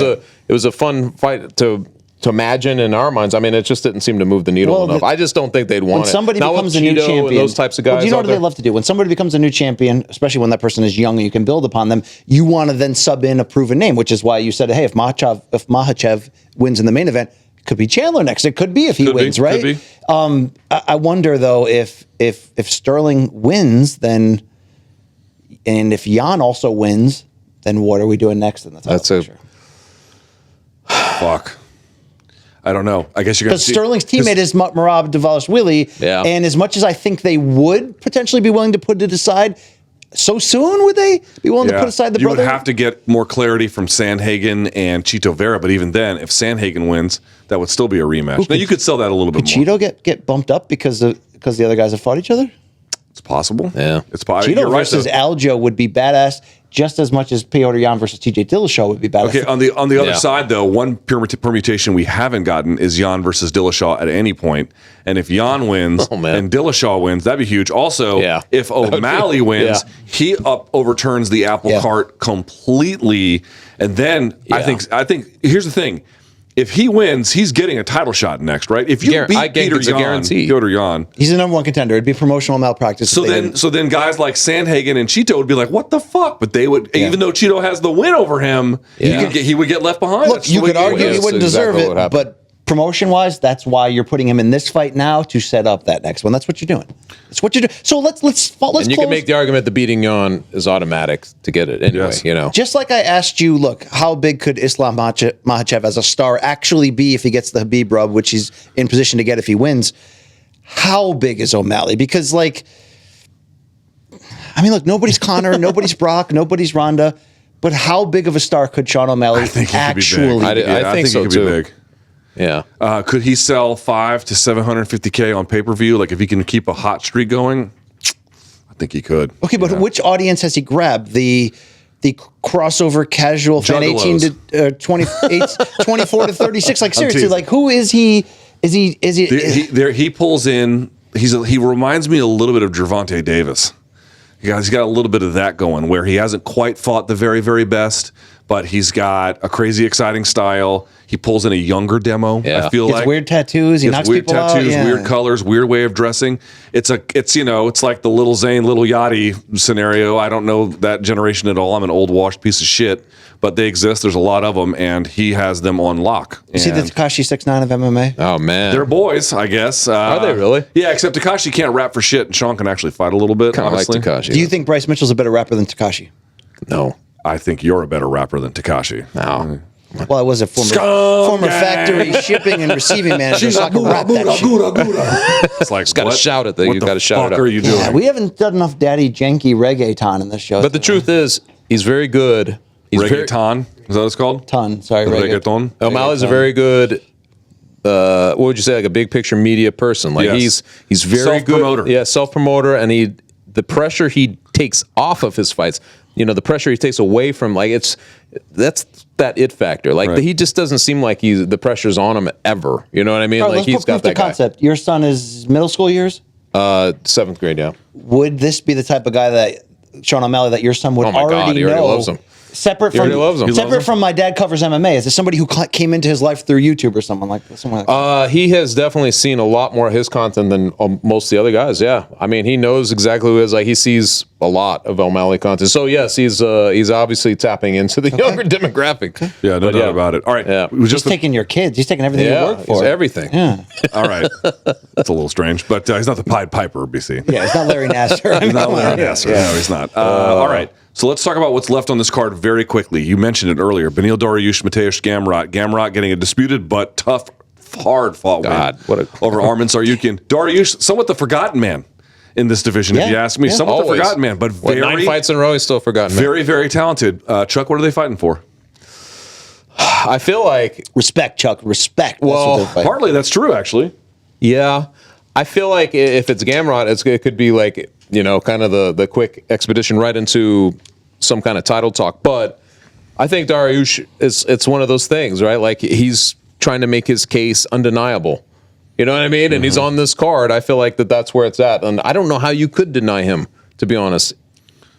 it was a fun fight to imagine in our minds, I mean, it just didn't seem to move the needle enough. I just don't think they'd want it. When somebody becomes a new champion, and those types of guys, do you know what they love to do? When somebody becomes a new champion, especially when that person is young and you can build upon them, you want to then sub in a proven name, which is why you said, hey, if Makhachev wins in the main event, it could be Chandler next. It could be if he wins, right? Could be. I wonder though if Sterling wins, then, and if Yan also wins, then what are we doing next in the title picture? Fuck. I don't know. I guess you're going to see. Because Sterling's teammate is Merab Dvalishvili, and as much as I think they would potentially be willing to put it aside, so soon would they be willing to put aside the brother? You would have to get more clarity from Sandhagen and Chito Vera, but even then, if Sandhagen wins, that would still be a rematch. Now, you could sell that a little bit more. Could Chito get bumped up because the other guys have fought each other? It's possible. Yeah. It's possible. Chito versus Aljo would be badass just as much as Petr Yan versus TJ Dillashaw would be badass. Okay, on the other side, though, one permutation we haven't gotten is Yan versus Dillashaw at any point. And if Yan wins and Dillashaw wins, that'd be huge. Also, if O'Malley wins, he overturns the apple cart completely. And then I think here's the thing. If he wins, he's getting a title shot next, right? If you beat Petr Yan, he's the number one contender. It'd be promotional malpractice. So then guys like Sandhagen and Chito would be like, what the fuck? But they would, even though Chito has the win over him, he would get left behind. Look, you could argue he wouldn't deserve it, but promotion-wise, that's why you're putting him in this fight now to set up that next one. That's what you're doing. That's what you're doing. So let's and you can make the argument that beating Yan is automatic to get it anyway. You know, just like I asked you, look, how big could Islam Makhachev as a star actually be if he gets the Khabib rub, which he's in position to get if he wins? How big is O'Malley? Because look, nobody's Conor, nobody's Brock, nobody's Ronda, but how big of a star could Sean O'Malley actually be? I think so too. Be big. Yeah. Could he sell $500 to $750K on pay-per-view? Like if he can keep a hot streak going, I think he could. Okay, but which audience has he grabbed? The crossover casual fan, 18 to 24 to 36. Like seriously, like who is he? Is he? He pulls in. He reminds me a little bit of Gervonta Davis. He's got a little bit of that going, where he hasn't quite fought the very, very best, but he's got a crazy, exciting style. He pulls in a younger demo. I feel like weird tattoos. He knocks weird people tattoos, out. Weird colors, weird way of dressing. It's like the Little Zane, Little Yachty scenario. I don't know that generation at all. I'm an old washed piece of shit, but they exist. There's a lot of them, and he has them on lock. You see the Tekashi 6ix9ine of MMA? Oh man, they're boys, I guess. Are they really? Yeah, except Tekashi can't rap for shit, and Sean can actually fight a little bit. Kind of like Tekashi. Do you think Bryce Mitchell's a better rapper than Tekashi? No. I think you're a better rapper than Tekashi. No. Well, I was a former factory shipping and receiving manager, so I can rap that shit. It's like, got to shout it, though. You got to shout it What out. are you doing? Yeah, we haven't done enough daddy janky reggaeton in this show. But the truth is, he's very good. He's Reggaeton? Is that what it's called? Reggaeton? O'Malley's a very good, what would you say, like a big picture media person. Like he's very self-promoter. good. Yeah, self-promoter. And the pressure he takes off of his fights, the pressure he takes away from, that's that it factor. Like he just doesn't seem like the pressure's on him ever. You know what I mean? Right, like he's got that concept. Your son is middle school years? 7th grade, yeah. Would this be the type of guy that Sean O'Malley that your son would Oh my God, already he already know? loves him. Separate He already loves him. He separate from my dad covers MMA. Is this somebody who came into his life through YouTube or something like that? He has definitely seen a lot more of his content than most of the other guys. Yeah, I mean, he knows exactly who he is. Like, he sees a lot of O'Malley content. So yes, he's obviously tapping into the younger demographic. Yeah, no doubt about it. All right, Yeah. He's taking your kids. He's taking everything you work for. He's everything. Yeah. All right, that's a little strange, but he's not the Pied Piper, BC. Yeah, it's not Larry Nasser. He's not Larry Nasser. Yeah. No, he's not. All right. So let's talk about what's left on this card very quickly. You mentioned it earlier. Beneil Dariush, Mateusz Gamrot. Gamrot getting a disputed but tough, hard-fought win over Arman Tsarukyan. Dariush, somewhat the forgotten man in this division, if you ask me. Somewhat the forgotten man, but very... 9 fights in a row, he's still forgotten man. Very, very talented. Chuck, what are they fighting for? I feel like... Respect, Chuck. Respect. Well, partly that's true, actually. Yeah. I feel like if it's Gamrot, it could be like, kind of the quick expedition right into some kind of title talk. But I think Dariush, it's one of those things, right? Like, he's trying to make his case undeniable. You know what I mean? And he's on this card. I feel like that's where it's at. And I don't know how you could deny him, to be honest.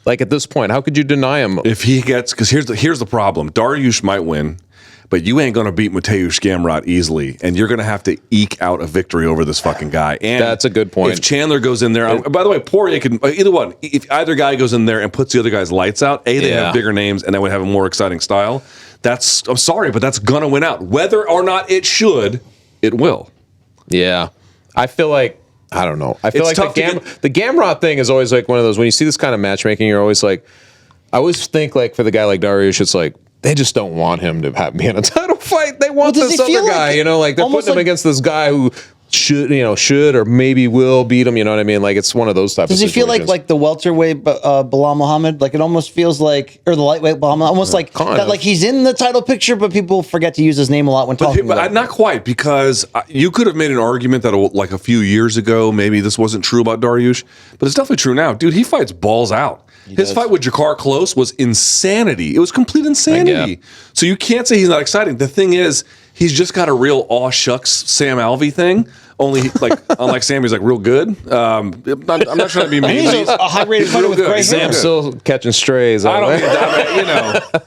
Like, at this point, how could you deny him? If he gets... Because here's the problem. Dariush might win, but you ain't going to beat Mateusz Gamrot easily, and you're going to have to eke out a victory over this fucking guy. And that's a good point. If Chandler goes in there... by the way, Poirier can... Either one. If either guy goes in there and puts the other guy's lights out, they have bigger names, and they would have a more exciting style. I'm sorry, but that's going to win out. Whether or not it should, it will. Yeah. I feel like... I don't know. I feel like the Gamrot thing is always like one of those, when you see this kind of matchmaking, you're always like... I always think, like, for the guy like Dariush, it's like, they just don't want him to be in a title fight. They want this other guy, like they're putting him against this guy who should or maybe will beat him. You know what I mean? Like, it's one of those types of situations. Does he feel like the welterweight Bilal Muhammad? Like, it almost feels like, or the lightweight Bilal Muhammad, almost like that. Like, he's in the title picture, but people forget to use his name a lot when talking about it. Not quite, because you could have made an argument that like a few years ago, maybe this wasn't true about Dariush, but it's definitely true now. Dude, he fights balls out. His fight with Jakar Close was insanity. It was complete insanity. So you can't say he's not exciting. The thing is, he's just got a real aw shucks Sam Alvey thing. Only, like, unlike Sam, he's like real good. I'm not trying to be mean. He's a high-rated fighter with gray hair. Sam's still catching strays. I'm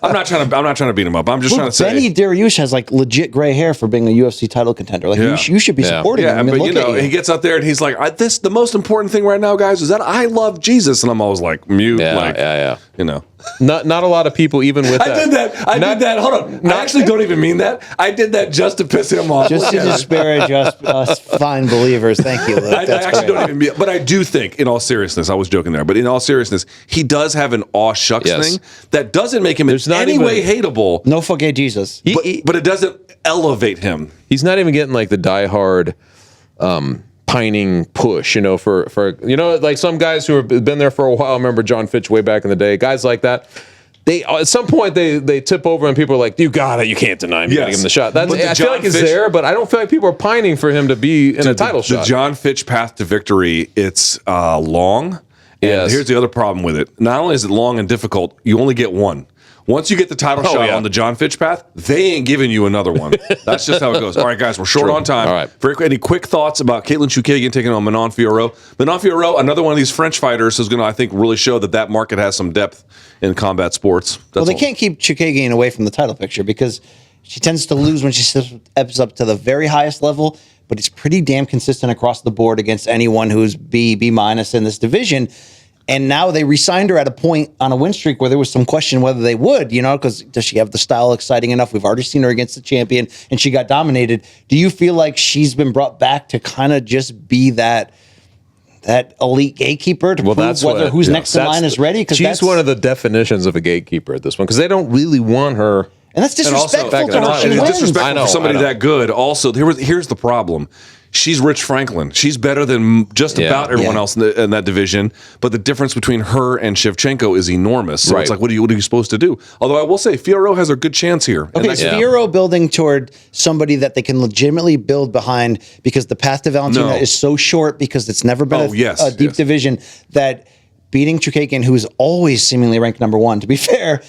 not trying to beat him up. I'm just trying to say. Benny Dariush has like legit gray hair for being a UFC title contender. Like, you should be supporting him. I mean, but he gets out there and he's like, the most important thing right now, guys, is that I love Jesus. And I'm always like, mute. Not a lot of people, even with that. I did that. Hold on. I actually don't even mean that. I did that just to piss him off. Just to disparage us fine believers. Thank you, Luke. I actually don't even mean it. But I do think, in all seriousness, I was joking there, but in all seriousness, he does have an aw shucks thing that doesn't make him in any way hateable. No forget Jesus. But it doesn't elevate him. He's not even getting like the diehard pining push, for like some guys who have been there for a while. I remember John Fitch way back in the day. Guys like that, they at some point they tip over and people are like, you can't deny him. You gotta give him the shot. I feel like it's there, but I don't feel like people are pining for him to be in a title shot. The John Fitch path to victory, it's long. And here's the other problem with it. Not only is it long and difficult, you only get one. Once you get the title shot on the John Fitch path, they ain't giving you another one. That's just how it goes. All right, guys, we're short on time. All right. Any quick thoughts about Caitlin Chookagian taking on Manon Fiorot? Manon Fiorot, another one of these French fighters, is going to, I think, really show that market has some depth in combat sports. They can't keep Chookagian away from the title picture because she tends to lose when she steps up to the very highest level, but it's pretty damn consistent across the board against anyone who's B- in this division. And now they re-signed her at a point on a win streak where there was some question whether they would, because does she have the style exciting enough? We've already seen her against the champion, and she got dominated. Do you feel like she's been brought back to kind of just be that elite gatekeeper to prove whether who's next in line is ready? Because she's one of the definitions of a gatekeeper at this point, because they don't really want her. And that's disrespectful to her. It's disrespectful for somebody that good. Also, here's the problem. She's Rich Franklin. She's better than just about everyone else in that division. But the difference between her and Shevchenko is enormous. So it's like, what are you supposed to do? Although I will say, Fiorot has a good chance here. Okay, is Fiorot building toward somebody that they can legitimately build behind, because the path to Valentina is so short, because it's never been a deep division, that beating Chookagian, who is always seemingly ranked number one, to be fair,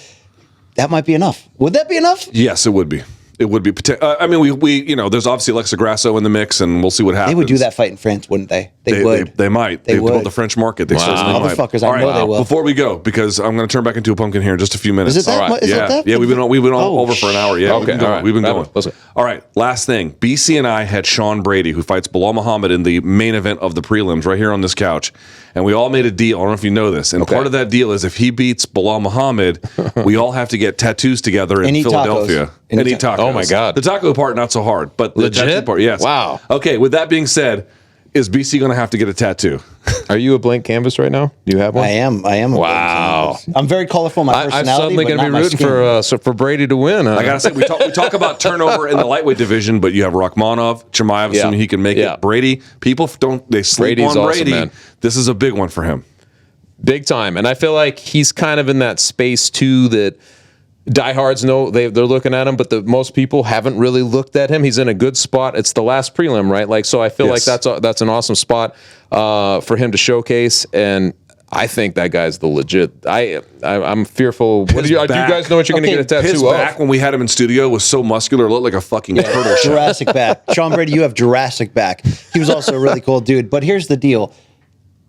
that might be enough. Would that be enough? Yes, it would be. It would be. I mean, we there's obviously Alexa Grasso in the mix, and we'll see what happens. They would do that fight in France, wouldn't they? They would. They might. They would. The French market. They certainly might. Motherfuckers, I know they will. Before we go, because I'm going to turn back into a pumpkin here in just a few minutes. Is it that? All right. Is it that? Yeah. We've been on over for an hour. Yeah. Okay. We've been going. All right. Last thing. BC and I had Sean Brady, who fights Bilal Muhammad in the main event of the prelims, right here on this couch, and we all made a deal. I don't know if you know this, and part of that deal is if he beats Bilal Muhammad, we all have to get tattoos together in Philadelphia. And eat tacos. Oh my God. The taco part not so hard, but the tattoo part, yes. Wow. Okay. With that being said, is BC going to have to get a tattoo? Are you a blank canvas right now? Do you have one? I am. Wow. I'm very colorful in my personality. I'm suddenly going to be rooting for Brady to win. I gotta say, we talk about turnover in the lightweight division, but you have Rakhmonov, Chimaev, assuming he can make it. Brady, people sleep Brady's on Brady. Awesome, man. This is a big one for him. Big time. And I feel like he's kind of in that space too that diehards know they're looking at him, but most people haven't really looked at him. He's in a good spot. It's the last prelim, right? Like, so I feel like that's an awesome spot for him to showcase. And I think that guy's the legit. I'm fearful. Do you guys know what you're going to get a tattoo His of? back when we had him in studio was so muscular, it looked like a fucking turtle shell. Jurassic back. Sean Brady, you have Jurassic back. He was also a really cool dude. But here's the deal.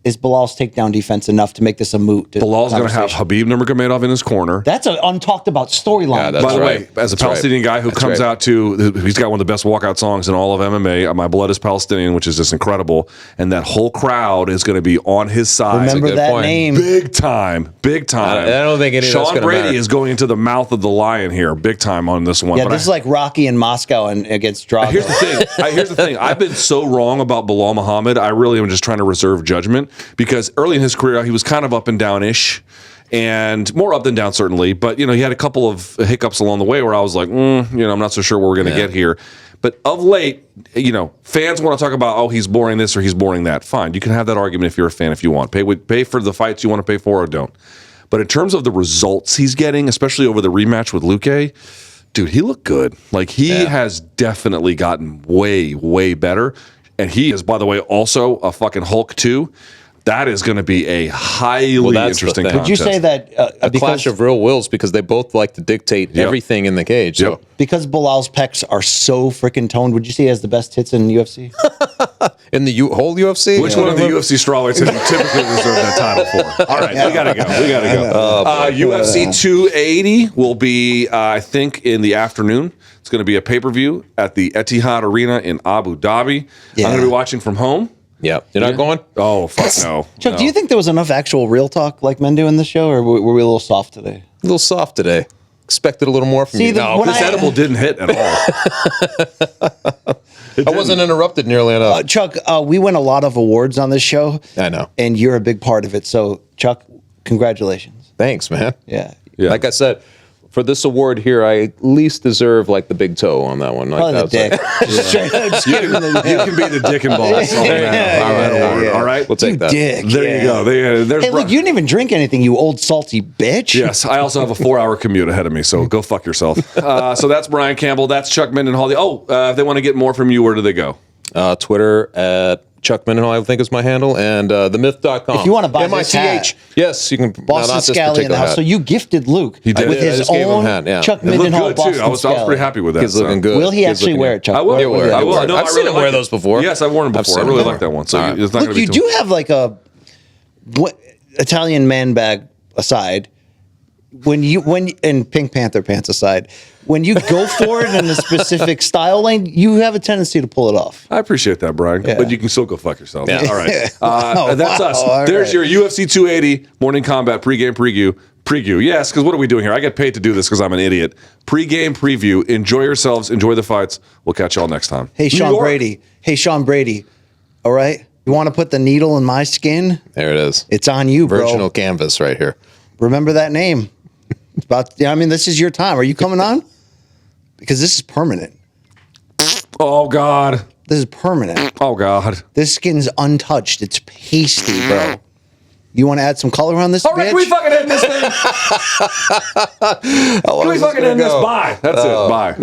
Is Bilal's takedown defense enough to make this a moot? Bilal's going to have Khabib Nurmagomedov in his corner. That's an untalked about storyline. Yeah, By the way, as a Palestinian guy who comes out to, he's got one of the best walkout songs in all of MMA, My Blood is Palestinian, which is just incredible. And that whole crowd is going to be on his side. Remember that name. Big time. Big time. I don't think any of that's Sean gonna Brady matter. is going into the mouth of the lion here, big time on this one. Yeah, this is like Rocky in Moscow and against Drago. Here's the thing. I've been so wrong about Bilal Muhammad. I really am just trying to reserve judgment because early in his career, he was kind of up and down-ish, and more up than down, certainly. But, he had a couple of hiccups along the way where I was like, I'm not so sure where we're going to get here. But of late, fans want to talk about, oh, he's boring this or he's boring that. Fine. You can have that argument if you're a fan if you want. Pay for the fights you want to pay for or don't. But in terms of the results he's getting, especially over the rematch with Luque, dude, he looked good. Like, he has definitely gotten way, way better. And he is, by the way, also a fucking Hulk, too. That is going to be a highly interesting contest. Would you say that a clash of real wills because they both like to dictate everything in the cage? So. Because Bilal's pecs are so freaking toned, would you say he has the best tits in UFC? In the whole UFC? Which one of the UFC strawweights have you typically reserved that title for? All right, we got to go. UFC 280 will be, I think, in the afternoon. It's going to be a pay-per-view at the Etihad Arena in Abu Dhabi. I'm going to be watching from home. Yeah. You're not going? Oh, fuck no. Chuck, do you think there was enough actual real talk like men do in the show, or were we a little soft today? A little soft today. Expected a little more from you. No, this edible didn't hit at all. I wasn't interrupted nearly enough. Chuck, we win a lot of awards on this show. I know. And you're a big part of it. So, Chuck, congratulations. Thanks, man. Yeah. Like I said, for this award here, I at least deserve like the big toe on that one. Probably the dick. You can be the dick and balls on that award. All right? We'll take that. Dick. There you go. Hey, look, you didn't even drink anything, you old salty bitch. Yes, I also have a 4-hour commute ahead of me, so go fuck yourself. So that's Brian Campbell. That's Chuck Mindenhall. If they want to get more from you, where do they go? Twitter at Chuck Mindenhall, I think is my handle, and themyth.com. If you want to buy this hat, yes, you can. Boston Scally in the house. So you gifted Luke with his own Chuck Mindenhall Boston I was pretty happy with that. He's looking good. Will he actually wear it, Chuck? I will. I will. No, I've seen him wear those before. Yes, I've worn them before. I really like that one. So it's not Look, you do have like a Italian man bag aside. When and Pink Panther pants aside, when you go for it in a specific style lane, you have a tendency to pull it off. I appreciate that, Brian, but you can still go fuck yourself. Yeah. All right. That's us. There's your UFC 280 morning combat pregame preview. Yes, because what are we doing here? I get paid to do this because I'm an idiot. Pregame preview. Enjoy yourselves. Enjoy the fights. We'll catch y'all next time. Hey, Sean Brady. All right. You want to put the needle in my skin? There it is. It's on you, bro. Virginal canvas right here. Remember that name. It's about. This is your time. Are you coming on? Because this is permanent. Oh, God. This is permanent. Oh, God. This skin's untouched. It's pasty, bro. You want to add some color on this, All right, bitch? can we fucking end this thing? Can we fucking end this? Bye. That's it. Bye.